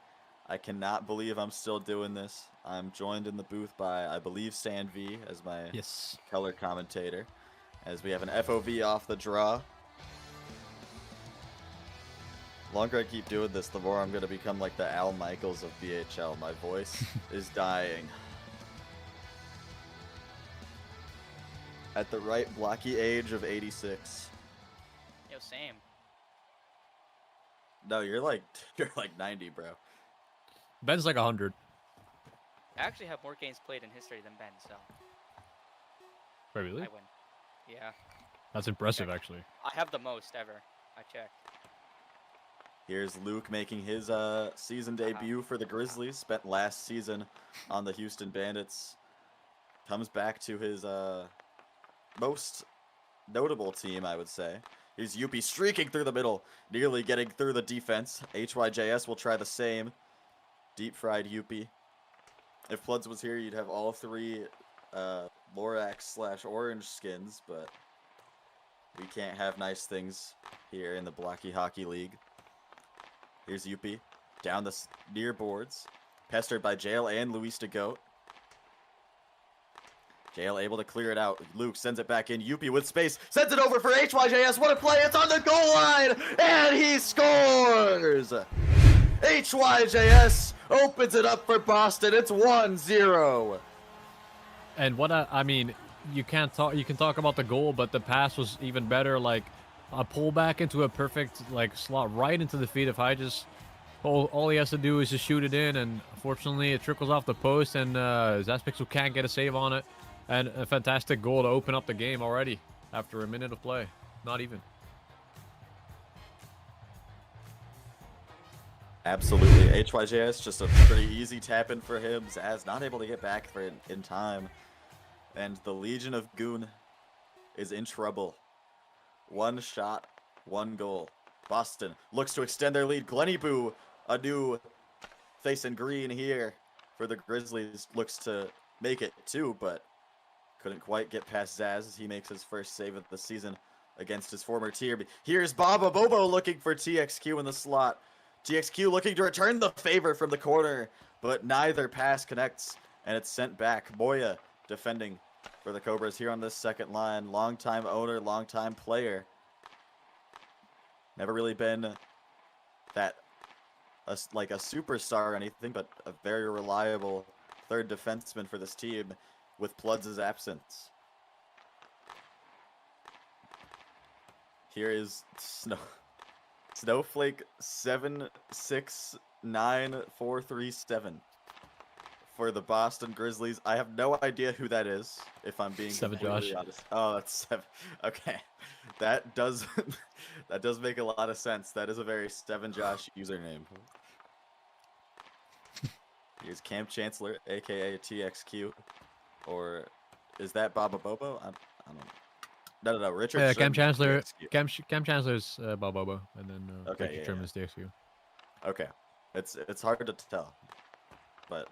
I cannot believe I'm still doing this. I'm joined in the booth by, I believe, Stan V as my color commentator, as we have an FOV off the draw. The longer I keep doing this, the more I'm going to become like the Al Michaels of BHL. My voice is dying. At the right blocky age of 86.
Yo, same.
No, you're like 90, bro.
Ben's like 100.
I actually have more games played in history than Ben, so
Wait, really?
I win. Yeah.
That's impressive, actually.
I have the most ever. I checked.
Here's Luke making his season debut for the Grizzlies. Spent last season on the Houston Bandits. Comes back to his most notable team, I would say. Here's Youppi streaking through the middle, nearly getting through the defense. HYJS will try the same. Deep fried Youppi. If Pludz was here, you'd have all 3 Lorax/orange skins, but we can't have nice things here in the Blockey Hockey League. Here's Youppi down the near boards, pestered by Jail and Luis de Goat. Jail able to clear it out. Luke sends it back in. Youppi with space. Sends it over for HYJS. What a play. It's on the goal line. And he scores. HYJS opens it up for Boston. It's 1-0.
And what I mean, you can talk about the goal, but the pass was even better. Like a pullback into a perfect slot right into the feet of Hyges. All he has to do is just shoot it in, and fortunately it trickles off the post, and Zaspixel can't get a save on it. And a fantastic goal to open up the game already after a minute of play. Not even.
Absolutely. HYJS, just a pretty easy tap in for him. Zaz not able to get back for it in time. And the Legion of Goon is in trouble. 1 shot, 1 goal. Boston looks to extend their lead. Glennyboo, a new face in green here for the Grizzlies, looks to make it 2, but couldn't quite get past Zaz as he makes his first save of the season against his former tier. Here's Baba Bobo looking for TXQ in the slot. TXQ looking to return the favor from the corner, but neither pass connects, and it's sent back. Moya defending for the Cobras here on this second line. Longtime owner, longtime player. Never really been that like a superstar or anything, but a very reliable third defenseman for this team with Plud's absence. Here is Snowflake 769437 for the Boston Grizzlies. I have no idea who that is, if I'm being
7
completely
Josh.
honest. Oh, that's 7. Okay, that does that does make a lot of sense. That is a very 7 Josh username. Here's Camp Chancellor, aka TXQ, or is that Baba Bobo? I don't know. No. Richard.
Yeah, Cam
Sherman is
Chancellor.
TXQ.
Cam Chancellor's Bob Bobo, and then
Okay,
Richard
yeah,
Sherman's DXQ.
Okay, it's hard to tell, but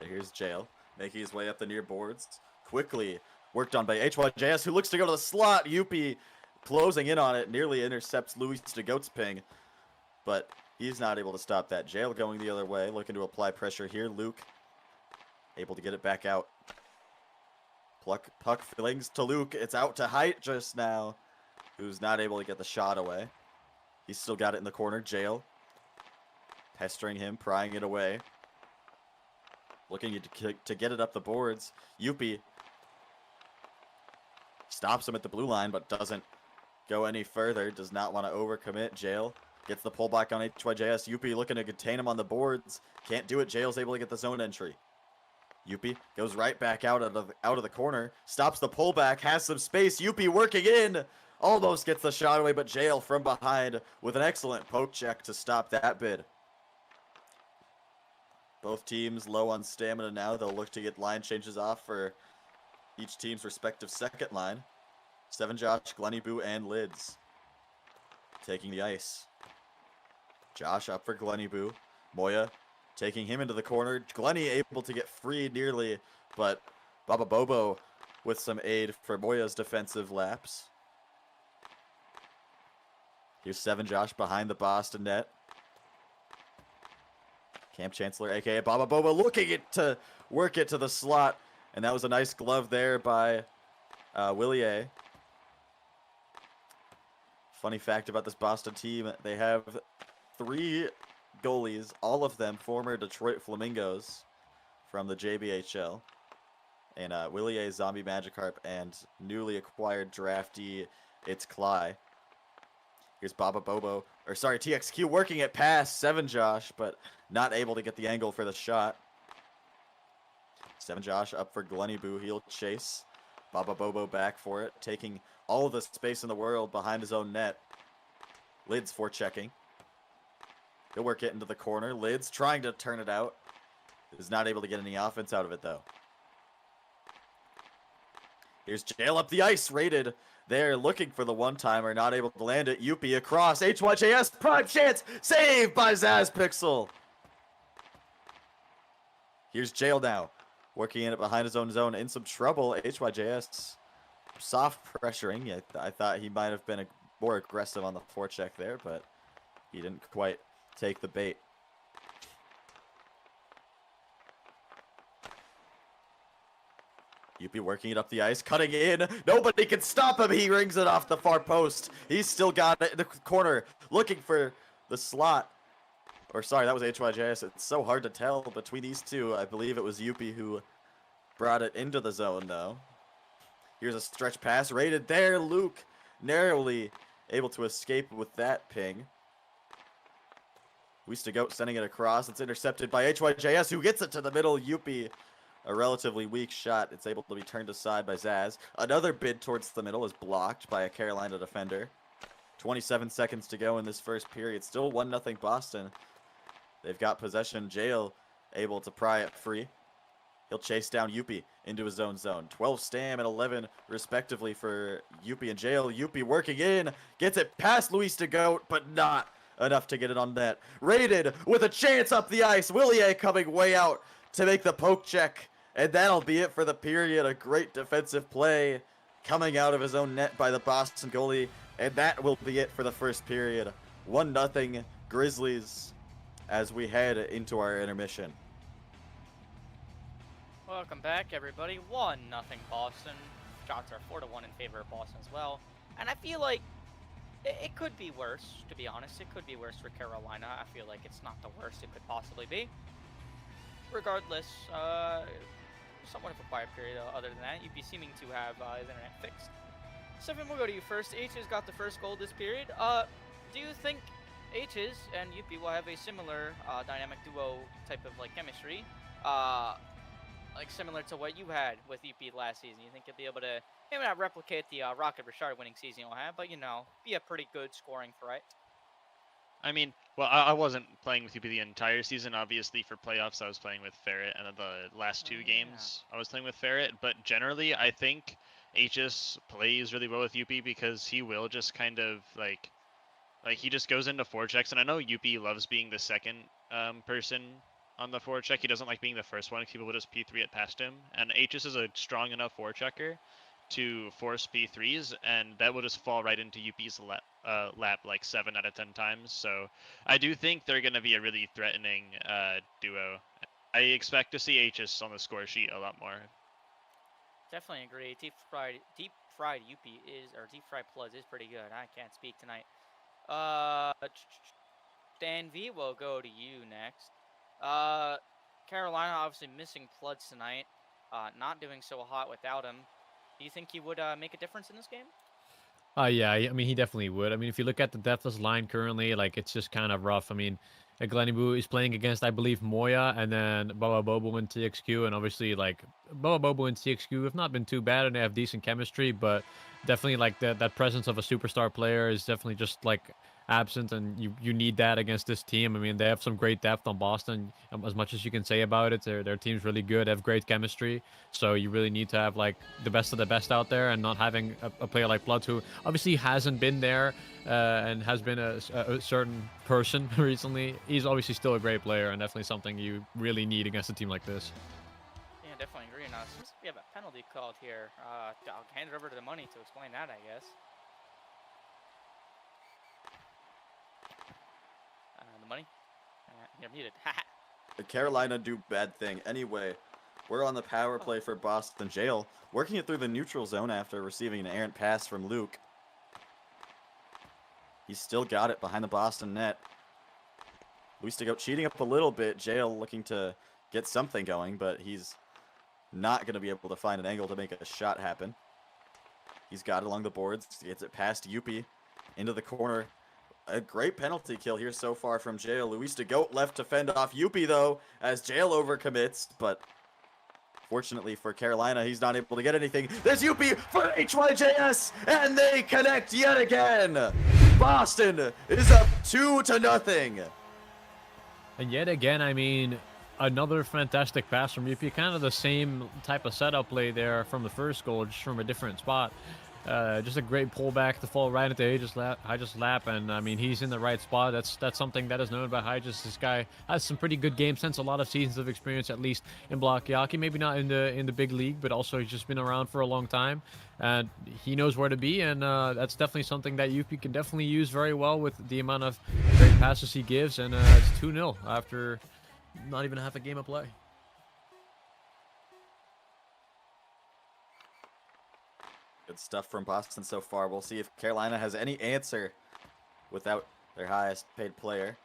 here's Jail making his way up the near boards. Quickly worked on by HYJS, who looks to go to the slot. Youppi closing in on it, nearly intercepts Luis de Goat's ping, but he's not able to stop that. Jail going the other way, looking to apply pressure here. Luke able to get it back out. Puck flings to Luke. It's out to Height just now, who's not able to get the shot away. He's still got it in the corner. Jail pestering him, prying it away. Looking to get it up the boards. Youppi stops him at the blue line, but doesn't go any further. Does not want to overcommit. Jail gets the pullback on HYJS. Youppi looking to contain him on the boards. Can't do it. Jail's able to get the zone entry. Youppi goes right back out of the corner. Stops the pullback. Has some space. Youppi working in. Almost gets the shot away, but Jail from behind with an excellent poke check to stop that bid. Both teams low on stamina now. They'll look to get line changes off for each team's respective second line. 7 Josh, Glennyboo, and Lids taking the ice. Josh up for Glennyboo. Moya taking him into the corner. Glenny able to get free nearly, but Baba Bobo with some aid for Moya's defensive lapse. Here's 7 Josh behind the Boston net. Camp Chancellor, aka Baba Bobo, looking to work it to the slot, and that was a nice glove there by Willie A. Funny fact about this Boston team, they have 3 goalies, all of them former Detroit Flamingos from the JBHL. And Willie A, Zombie Magikarp, and newly acquired draftee, it's Cly. Here's Baba Bobo, or sorry, TXQ working it past 7 Josh, but not able to get the angle for the shot. 7 Josh up for Glennyboo, he'll chase. Baba Bobo back for it, taking all of the space in the world behind his own net. Lids forechecking. He'll work it into the corner. Lids trying to turn it out. Is not able to get any offense out of it, though. Here's Jail up the ice, rated. They're looking for the one-timer, not able to land it. Youppi across, HYJS, prime chance, saved by Zaz Pixel. Here's Jail now, working in it behind his own zone, in some trouble. HYJS, soft pressuring. Yeah, I thought he might have been more aggressive on the forecheck there, but he didn't quite take the bait. Youppi working it up the ice, cutting in. Nobody can stop him. He rings it off the far post. He's still got it in the corner, looking for the slot. Or sorry, that was HYJS. It's so hard to tell between these two. I believe it was Youppi who brought it into the zone, though. Here's a stretch pass rated there. Luke narrowly able to escape with that ping. Goat sending it across. It's intercepted by HYJS, who gets it to the middle. Youppi, a relatively weak shot. It's able to be turned aside by Zaz. Another bid towards the middle is blocked by a Carolina defender. 27 seconds to go in this first period. Still 1-0 Boston. They've got possession. Jail able to pry it free. He'll chase down Youppi into his own zone. 12 Stam and 11 respectively for Youppi and Jail. Youppi working in. Gets it past Goat, but not enough to get it on net. Rated with a chance up the ice. Willier coming way out to make the poke check. And that'll be it for the period. A great defensive play coming out of his own net by the Boston goalie. And that will be it for the first period. 1-0 Grizzlies as we head into our intermission.
Welcome back, everybody. 1-0 Boston. Shots are 4-1 in favor of Boston as well. And I feel like it could be worse, to be honest. It could be worse for Carolina. I feel like it's not the worst it could possibly be. Regardless, somewhat of a quiet period other than that. You'd be seeming to have his internet fixed. Stefan, we'll go to you first. H has got the first goal this period. Do you think H's and Youppi will have a similar dynamic duo type of like chemistry? Like similar to what you had with Youppi last season? You think you'll be able to maybe not replicate the Rocket Richard winning season you'll have, but you know, be a pretty good scoring threat?
I mean, well, I wasn't playing with Youppi the entire season. Obviously, for playoffs, I was playing with Ferret, and the last two games, I was playing with Ferret. But generally, I think HS plays really well with Youppi because he will just kind of like he just goes into forechecks. And I know Youppi loves being the second person on the forecheck. He doesn't like being the first one. People will just P3 it past him. And HS is a strong enough forechecker to force P3s, and that will just fall right into Youppi's lap like 7 out of 10 times. So I do think they're going to be a really threatening duo. I expect to see HS on the score sheet a lot more.
Definitely agree. Deep fried Youppi is, or deep fried Pluz is pretty good. I can't speak tonight. Dan V will go to you next. Carolina obviously missing Pluz tonight. Not doing so hot without him. Do you think he would make a difference in this game?
Yeah, I mean, he definitely would. I mean, if you look at the depthless line currently, like, it's just kind of rough. I mean, Gleniboo is playing against, I believe, Moya, and then Baba Bobo and TXQ, and obviously, like, Baba Bobo and TXQ have not been too bad, and they have decent chemistry, but definitely, like, that presence of a superstar player is definitely just, like, absent, and you need that against this team. I mean, they have some great depth on Boston, as much as you can say about it. Their team's really good, they have great chemistry, so you really need to have like the best of the best out there, and not having a player like Blood, who obviously hasn't been there and has been a certain person recently. He's obviously still a great player, and definitely something you really need against a team like this.
Yeah, definitely agree. Now, since we have a penalty called here, I'll hand it over to the money to explain that, I guess. The money? You're muted.
The Carolina do bad thing. Anyway, we're on the power play for Boston. Jail working it through the neutral zone after receiving an errant pass from Luke. He's still got it behind the Boston net. Goat cheating up a little bit. Jail looking to get something going, but he's not going to be able to find an angle to make a shot happen. He's got it along the boards. Gets it past Youppi into the corner. A great penalty kill here so far from Jail. Goat left to fend off Youppi, though, as Jail overcommits, but fortunately for Carolina, he's not able to get anything. There's Youppi for HYJS, and they connect yet again. Boston is up 2-0.
And yet again, I mean, another fantastic pass from Youppi. Kind of the same type of setup play there from the first goal, just from a different spot. Just a great pullback to fall right into Hyjus' lap, and I mean he's in the right spot. That's something that is known about Hyjus. This guy has some pretty good game sense, a lot of seasons of experience, at least in Blockey Hockey. Maybe not in the big league, but also he's just been around for a long time, and he knows where to be. And that's definitely something that Youppi can definitely use very well with the amount of great passes he gives. And it's 2-0 after not even half a game of play.
Good stuff from Boston so far. We'll see if Carolina has any answer without their highest paid player.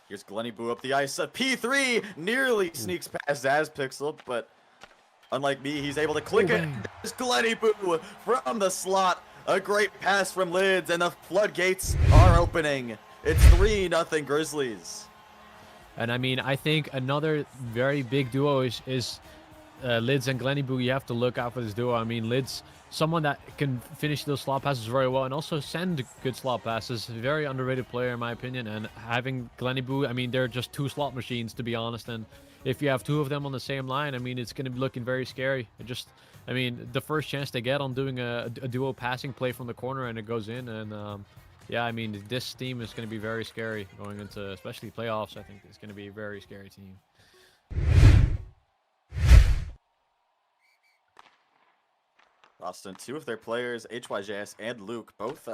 Here's Glenny Boo up the ice. A P3 nearly sneaks past Azpixel, but unlike me, he's able to click it. There's Glenny Boo from the slot. A great pass from Lids, and the floodgates are opening. It's 3-0 Grizzlies.
And I mean, I think another very big duo is Lids and Glenny Boo. You have to look out for this duo. I mean, Lids, someone that can finish those slot passes very well and also send good slot passes. Very underrated player in my opinion. And having Glenny Boo, I mean, they're just two slot machines to be honest. And if you have two of them on the same line, I mean, it's going to be looking very scary. I mean, the first chance they get on doing a duo passing play from the corner and it goes in. And yeah, I mean, this team is going to be very scary going into especially playoffs. I think it's going to be a very scary team.
Boston, two of their players, HYJS and Luke, both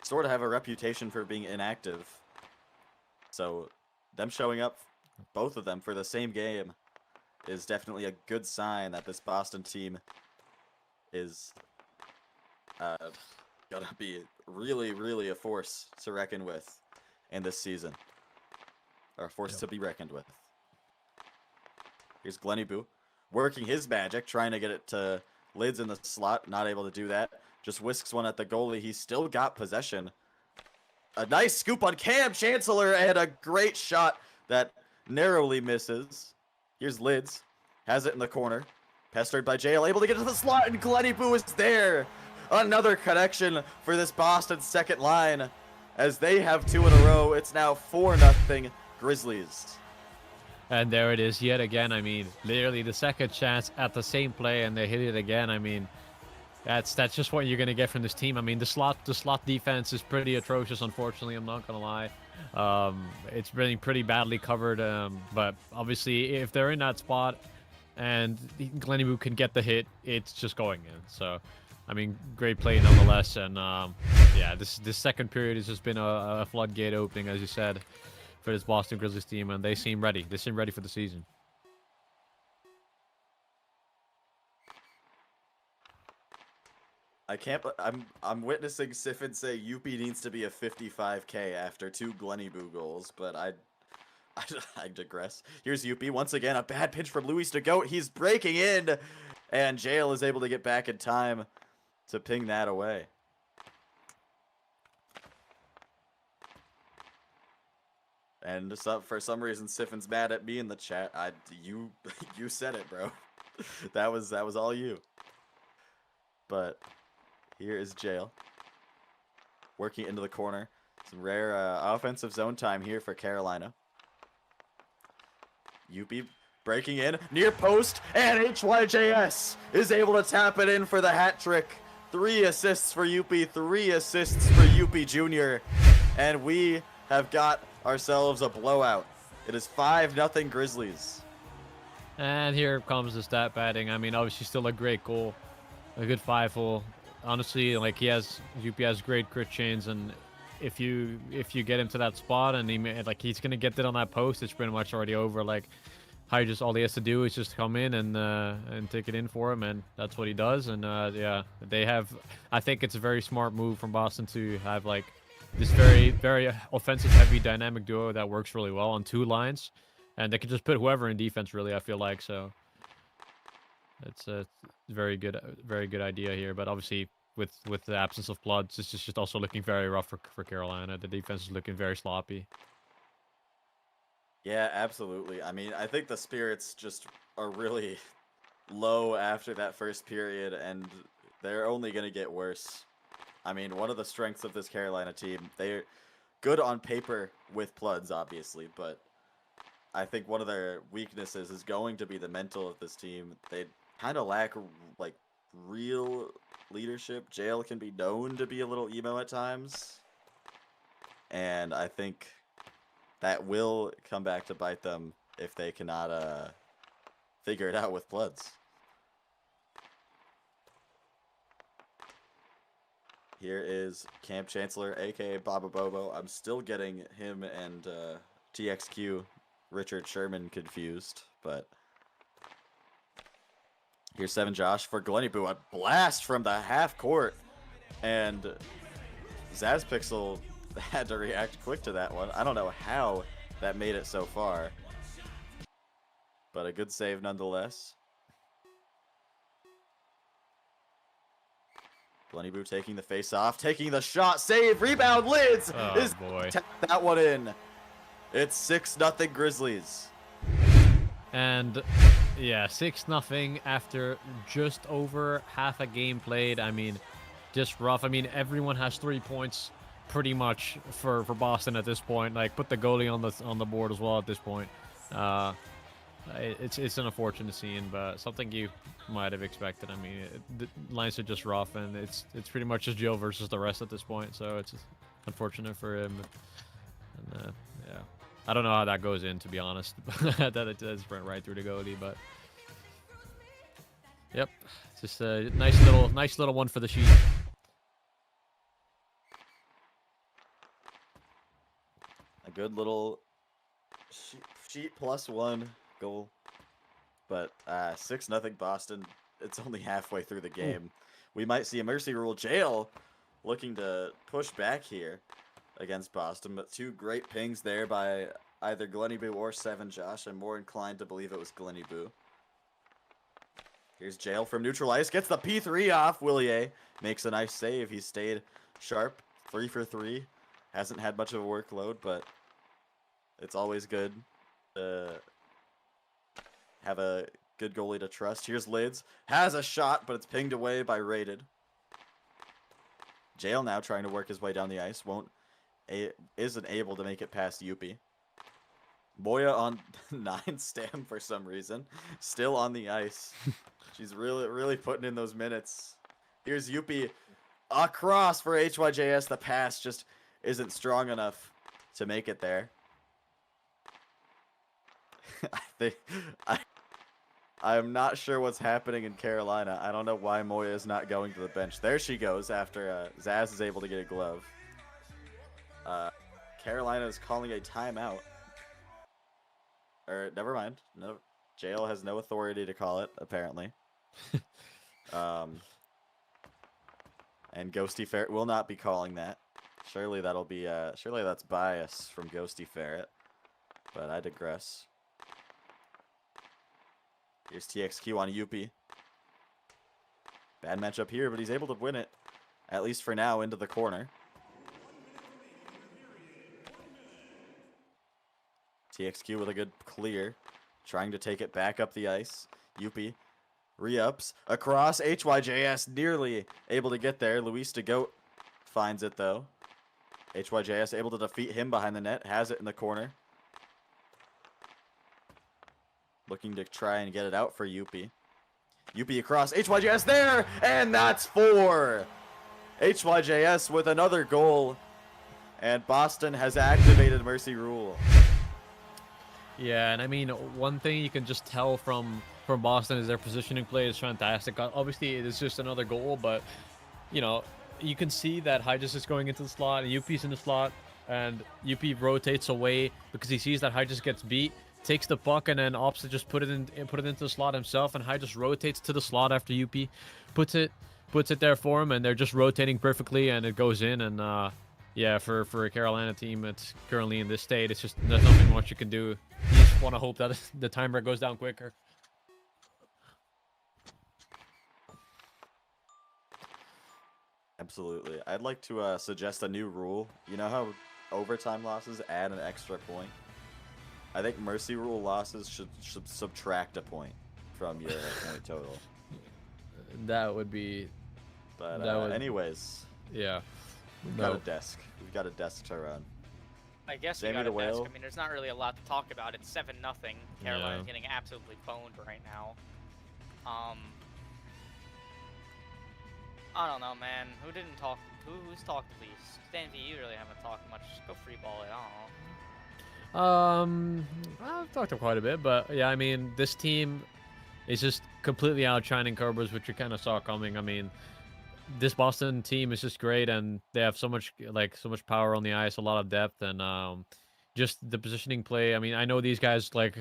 sort of have a reputation for being inactive. So them showing up, both of them, for the same game is definitely a good sign that this Boston team is gonna be really, really a force to reckon with in this season. Or a force to be reckoned with. Here's Glenny Boo working his magic, trying to get it to Lids in the slot, not able to do that. Just whisks one at the goalie. He's still got possession. A nice scoop on Cam Chancellor and a great shot that narrowly misses. Here's Lids. Has it in the corner. Pestered by Jail, able to get to the slot, and Glenny Boo is there. Another connection for this Boston second line. As they have two in a row, it's now 4-0 Grizzlies.
And there it is yet again. I mean, literally the second chance at the same play and they hit it again. I mean, that's just what you're going to get from this team. I mean, the slot defense is pretty atrocious, unfortunately. I'm not going to lie. It's really pretty badly covered. But obviously, if they're in that spot and Glenny Boo can get the hit, it's just going in. So, I mean, great play nonetheless. And yeah, this second period has just been a floodgate opening, as you said, for this Boston Grizzlies team, and they seem ready. They seem ready for the season.
I'm witnessing Siffin say Youppi needs to be a 55K after 2 Glenny Boo goals, but I digress. Here's Youppi once again, a bad pitch from Luis to Goat. He's breaking in, and Jail is able to get back in time to ping that away. And for some reason, Siffin's mad at me in the chat. You said it, bro. that was all you. But here is Jail, working into the corner. Some rare offensive zone time here for Carolina. Youppi breaking in near post, and HYJS is able to tap it in for the hat trick. 3 assists for Youppi, 3 assists for Youppi Jr. And we have got ourselves a blowout. It is 5-0 Grizzlies.
And here comes the stat padding. I mean, obviously still a great goal. A good 5-hole. Honestly, like Youppi has great crit chains, and if you get him to that spot and he's gonna get that on that post, it's pretty much already over. Like all he has to do is just come in and take it in for him, and that's what he does. And yeah, they have. I think it's a very smart move from Boston to have like this very, very offensive heavy dynamic duo that works really well on 2 lines, and they can just put whoever in defense, really, I feel like. So it's a very good idea here. But obviously with the absence of Bloods, it's just also looking very rough for Carolina. The defense is looking very sloppy.
Yeah, absolutely. I mean, I think the spirits just are really low after that first period, and they're only going to get worse. I mean, one of the strengths of this Carolina team, good on paper with Pludds, obviously, but I think one of their weaknesses is going to be the mental of this team. They kind of lack like real leadership. Jail can be known to be a little emo at times, and I think that will come back to bite them if they cannot figure it out with Pludds. Here is Camp Chancellor, aka Baba Bobo. I'm still getting him and TXQ Richard Sherman confused, but here's 7 Josh for Glennyboo. A blast from the half court, and Zazpixel had to react quick to that one. I don't know how that made it so far, but a good save nonetheless. Glennyboo taking the face off, taking the shot, save, rebound, Lids is
boy.
That one in. It's 6-0 Grizzlies.
And yeah, 6-0 after just over half a game played. I mean, just rough. I mean, everyone has 3 points pretty much for Boston at this point. Like, put the goalie on the board as well at this point. It's an unfortunate scene, but something you might have expected. I mean, the lines are just rough, and it's pretty much just Joe versus the rest at this point. So it's unfortunate for him. And yeah, I don't know how that goes in, to be honest. That it does sprint right through the goalie, but yep, it's just a nice little one for the sheet.
A good little sheet +1 goal, but 6-0 Boston. It's only halfway through the game. We might see a mercy rule. Jail looking to push back here against Boston, but 2 great pings there by either Glennyboo or 7 Josh. I'm more inclined to believe it was Glennyboo. Here's Jail from neutral ice, gets the P3 off. Willier makes a nice save. He stayed sharp, 3 for 3. Hasn't had much of a workload, but it's always good to have a good goalie to trust. Here's Lids. Has a shot, but it's pinged away by Rated. Jail now trying to work his way down the ice. Isn't able to make it past Youppi. Moya on 9 stam for some reason. Still on the ice. She's really putting in those minutes. Here's Youppi across for HYJS. The pass just isn't strong enough to make it there. I'm not sure what's happening in Carolina. I don't know why Moya is not going to the bench. There she goes after Zaz is able to get a glove. Carolina is calling a timeout. Or never mind. No, Jail has no authority to call it, apparently. And Ghosty Ferret will not be calling that. Surely that'll be surely that's bias from Ghosty Ferret. But I digress. Here's TXQ on Youppi. Bad matchup here, but he's able to win it, at least for now, into the corner. TXQ with a good clear, trying to take it back up the ice. Youppi re-ups across. HYJS nearly able to get there. Luis de Goat finds it, though. HYJS able to defeat him behind the net. Has it in the corner. Looking to try and get it out for Youppi. Youppi across. HYJS there! And that's 4! HYJS with another goal. And Boston has activated Mercy Rule.
Yeah, and I mean, one thing you can just tell from Boston is their positioning play is fantastic. Obviously, it is just another goal, but, you know, you can see that Hydras is going into the slot, and Youppi's in the slot, and Youppi rotates away because he sees that Hydras gets beat, takes the puck, and then opts to just put it into the slot himself, and Hydras rotates to the slot after Youppi puts it there for him, and they're just rotating perfectly, and it goes in, and yeah, for a Carolina team that's currently in this state, it's just there's nothing much you can do. You just want to hope that the timer goes down quicker.
Absolutely. I'd like to suggest a new rule. You know how overtime losses add an extra point? I think Mercy Rule losses should subtract a point from your point total.
That would be...
But anyways.
Yeah.
We've got a desk. We've got a desk to run.
I guess we
Sammy
got
the
to ask.
Whale.
I mean, there's not really a lot to talk about. It's 7-0. Carolina's
Yeah.
getting absolutely boned right now. I don't know, man. Who didn't talk? Who's talked the least? Stan V, you really haven't talked much. Just go free ball it. I don't know.
I've talked to quite a bit, but yeah, I mean, this team is just completely outshining Cobras, which you kind of saw coming. I mean, this Boston team is just great, and they have so much power on the ice, a lot of depth, and just the positioning play. I mean, I know these guys like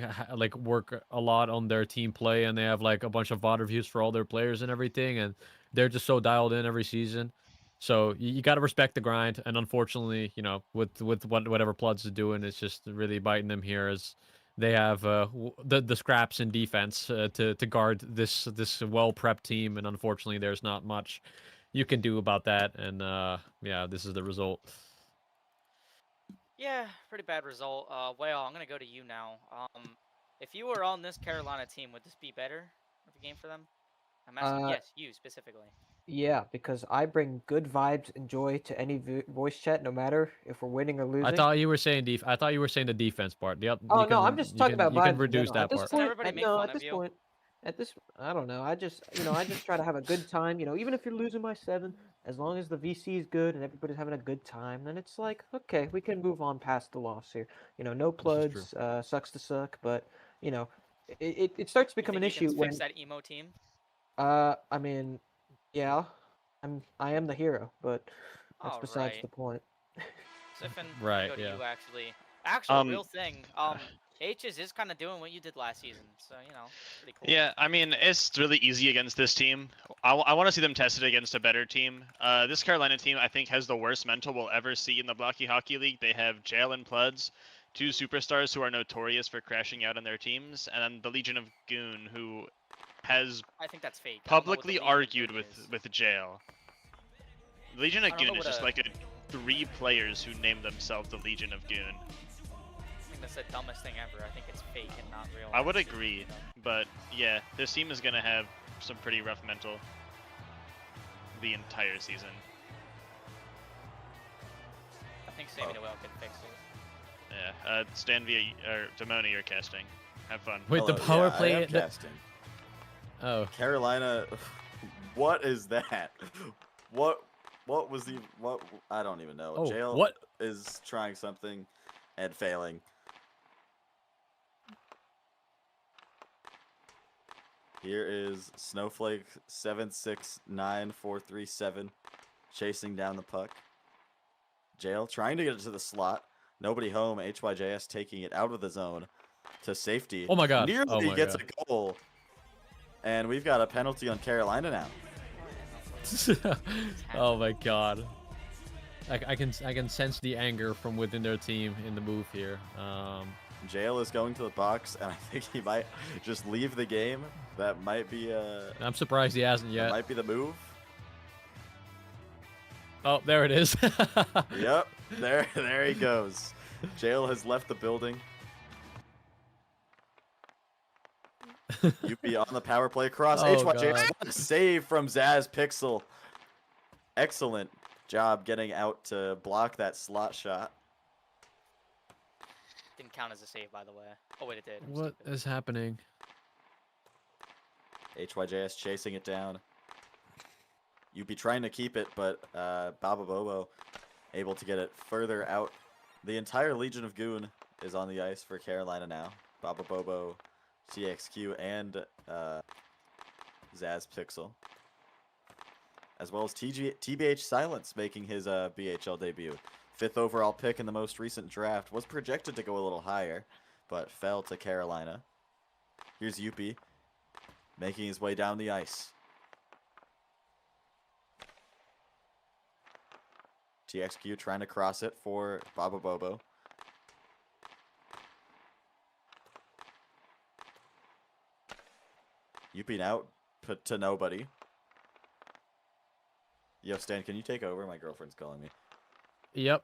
work a lot on their team play, and they have like a bunch of VOD reviews for all their players and everything, and they're just so dialed in every season. So you got to respect the grind, and unfortunately, you know, with whatever Pluds is doing, it's just really biting them here as they have the scraps in defense to guard this well prepped team, and unfortunately, there's not much you can do about that. And yeah, this is the result.
Yeah, pretty bad result. Well, I'm gonna go to you now. If you were on this Carolina team, would this be better of a game for them? I'm asking. Yes, you specifically.
Yeah, because I bring good vibes and joy to any voice chat, no matter if we're winning or losing.
I thought you were saying I thought you were saying the defense part. Yep.
Oh
you
no,
can,
I'm just talking about
you
vibes
can
in
reduce
general. At
that
this
part.
Doesn't
point,
everybody make
no,
fun
at
of
this
you?
point, I don't know. I just try to have a good time. Even if you're losing by 7, as long as the VC is good and everybody's having a good time, then it's like, okay, we can move on past the loss here. No
This is true.
Pluds, sucks to suck, but it starts to
You
become
think
an
you can
issue when
fix that emo team?
I mean, yeah, I am the hero, but that's
All
besides
right.
the point.
Siffin,
Right,
go to
yeah.
you actually. Actual
Um,
real thing. H's is kind of doing what you did last season, so it's pretty cool.
Yeah, I mean, it's really easy against this team. I want to see them tested against a better team. This Carolina team, I think, has the worst mental we'll ever see in the Blockey Hockey League. They have Jail and Pluds, 2 superstars who are notorious for crashing out on their teams, and then the Legion of Goon, who has
I think that's fake. I don't know what the
publicly
Legion of
argued
Goon is.
with Jail. The Legion
I
of
don't know
Goon is
what
just
a-
like 3 players who named themselves the Legion of Goon.
I think that's the dumbest thing ever. I think it's fake and not real.
I would agree, but yeah, this team is gonna have some pretty rough mental the entire season.
I think Sammy the Whale can fix it.
Yeah, Stan via or Demoni, you're casting. Have fun.
Wait, the
Hello,
power
yeah, I
play.
am casting.
Oh,
Carolina, what is that? What was the what? I don't even know.
Oh,
Jail
what?
is trying something and failing. Here is Snowflake 769437 chasing down the puck. Jail trying to get it to the slot. Nobody home. HYJS taking it out of the zone to safety.
Oh my God.
Nearly
Oh my
gets
God.
a goal. And we've got a penalty on Carolina now.
oh my God. I can sense the anger from within their team in the move here.
Jail is going to the box, and I think he might just leave the game. That might be
I'm surprised he hasn't
that
yet.
might be the move.
Oh, there it is.
Yep, there he goes. Jail has left the building. Youppi on the power play cross.
Oh,
HYJS,
God.
what a save from Zaz Pixel. Excellent job getting out to block that slot shot.
Didn't count as a save, by the way. Oh wait, it did. I'm
What
stupid.
is happening?
HYJS chasing it down. Youppi trying to keep it, but Baba Bobo able to get it further out. The entire Legion of Goon is on the ice for Carolina now. Baba Bobo, CXQ, and Zaz Pixel. As well as TBH Silence making his BHL debut. 5th overall pick in the most recent draft. Was projected to go a little higher, but fell to Carolina. Here's Youppi making his way down the ice. TXQ trying to cross it for Baba Bobo. Youppi now put to nobody. Yo, Stan, can you take over? My girlfriend's calling me.
Yep.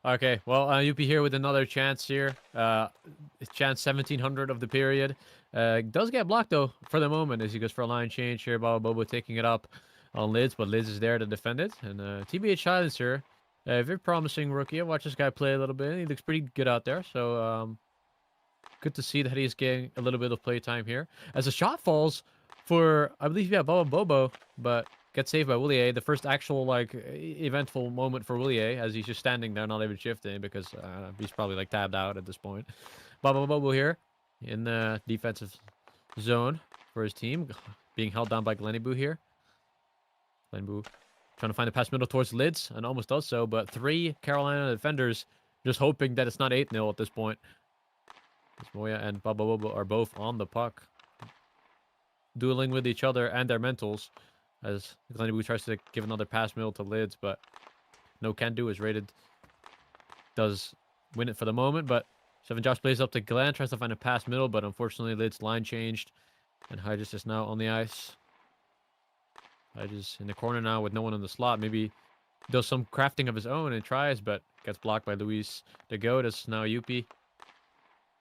Okay, well, Youppi here with another chance here. Chance 1700 of the period. Does get blocked, though, for the moment, as he goes for a line change here. Baba Bobo taking it up on Lids, but Lids is there to defend it. And TBH Silencer Very promising rookie. I watched this guy play a little bit. He looks pretty good out there. So good to see that he's getting a little bit of play time here. As the shot falls for, I believe, yeah, Bobo, but gets saved by Willie A. The first actual, like, eventful moment for Willie A, as he's just standing there, not even shifting, because he's probably, like, tabbed out at this point. Bobo here in the defensive zone for his team, being held down by Gleniboo here. Gleniboo trying to find the pass middle towards Lids, and almost does so, but 3 Carolina defenders just hoping that it's not 8-0 at this point. As Moya and Bobo are both on the puck, dueling with each other and their mentals, as Gleniboo tries to give another pass middle to Lids, but no can do, as Rated does win it for the moment. But Seven Josh plays up to Glenn, tries to find a pass middle, but unfortunately Lids line changed, and Hydras is now on the ice. Hydras in the corner now with no one in the slot. Maybe does some crafting of his own and tries, but gets blocked by Luis the Goat. It's now Youppi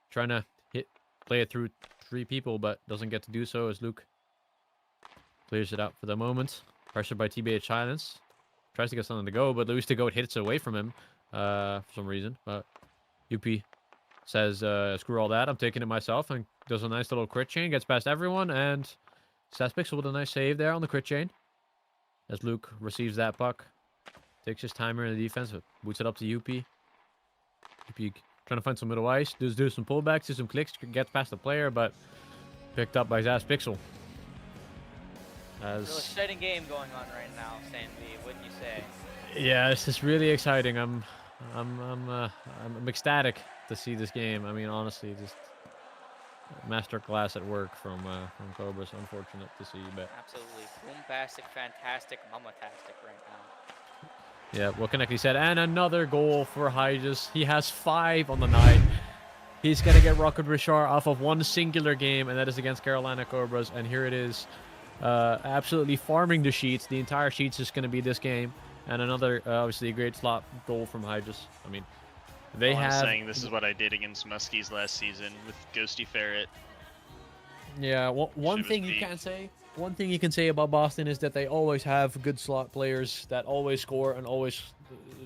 trying to play it through 3 people, but doesn't get to do so, as Luke clears it out for the moment. Pressured by TBH Silence. Tries to get something to go, but Luis the Goat hits away from him for some reason. But Youppi says, screw all that, I'm taking it myself, and does a nice little crit chain, gets past everyone, and Saspixel with a nice save there on the crit chain. As Luke receives that puck. Takes his timer in the defense, but boots it up to Youppi. Youppi trying to find some middle ice. Do some pullbacks, do some clicks, gets past the player, but picked up by Saspixel.
Real exciting game going on right now, Sanvi. Wouldn't you say?
Yeah, this is really exciting. I'm ecstatic to see this game. I mean, honestly, just masterclass at work from Cobras. Unfortunate to see, but
Absolutely bombastic, fantastic, mamatastic right now.
yeah, what Konecki said, and another goal for Hydras. He has 5 on the night. He's gonna get Rocket Richard off of one singular game, and that is against Carolina Cobras. And here it is, absolutely farming the sheets. The entire sheets is gonna be this game, and another obviously a great slot goal from Hydras. I mean, they
I'm
have.
saying this is what I did against Muskies last season with Ghosty Ferret.
Yeah, one
Shit was
thing you
beat.
can say. One thing you can say about Boston is that they always have good slot players that always score and always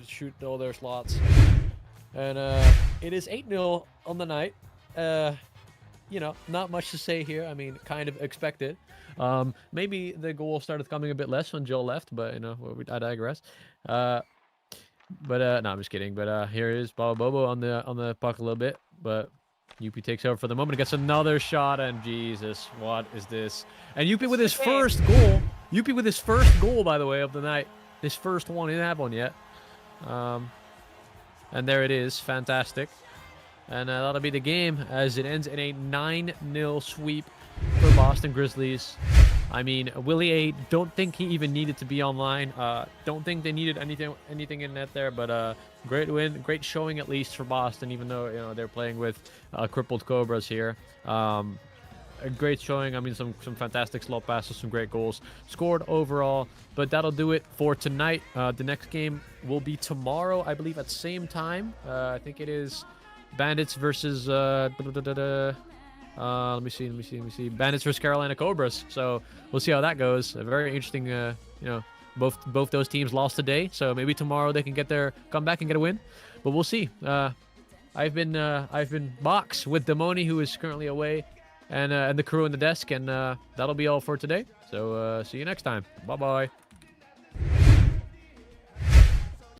shoot all their slots. And it is 8-0 on the night. You know, not much to say here. I mean, kind of expected. Maybe the goal started coming a bit less when Joe left, but you know, I digress. No, I'm just kidding. But here is Bobo on the puck a little bit, but Youppi takes over for the moment. He gets another shot, and Jesus, what is this? And Youppi with his first goal. Youppi with his first goal, by the way, of the night. His first one. He didn't have one yet. And there it is. Fantastic. And that'll be the game as it ends in a 9-0 sweep for Boston Grizzlies. I mean, Willie A, don't think he even needed to be online. Don't think they needed anything in net there, but great win, great showing at least for Boston, even though, you know, they're playing with crippled Cobras here. A great showing. I mean, some fantastic slot passes, some great goals scored overall. But that'll do it for tonight. The next game will be tomorrow, I believe, at the same time. I think it is Bandits versus let me see. Bandits versus Carolina Cobras. So we'll see how that goes. A very interesting. You know, both those teams lost today, so maybe tomorrow they can come back and get a win. But we'll see. I've been Box with Demoni, who is currently away, and the crew in the desk, and that'll be all for today. So see you next time. Bye bye.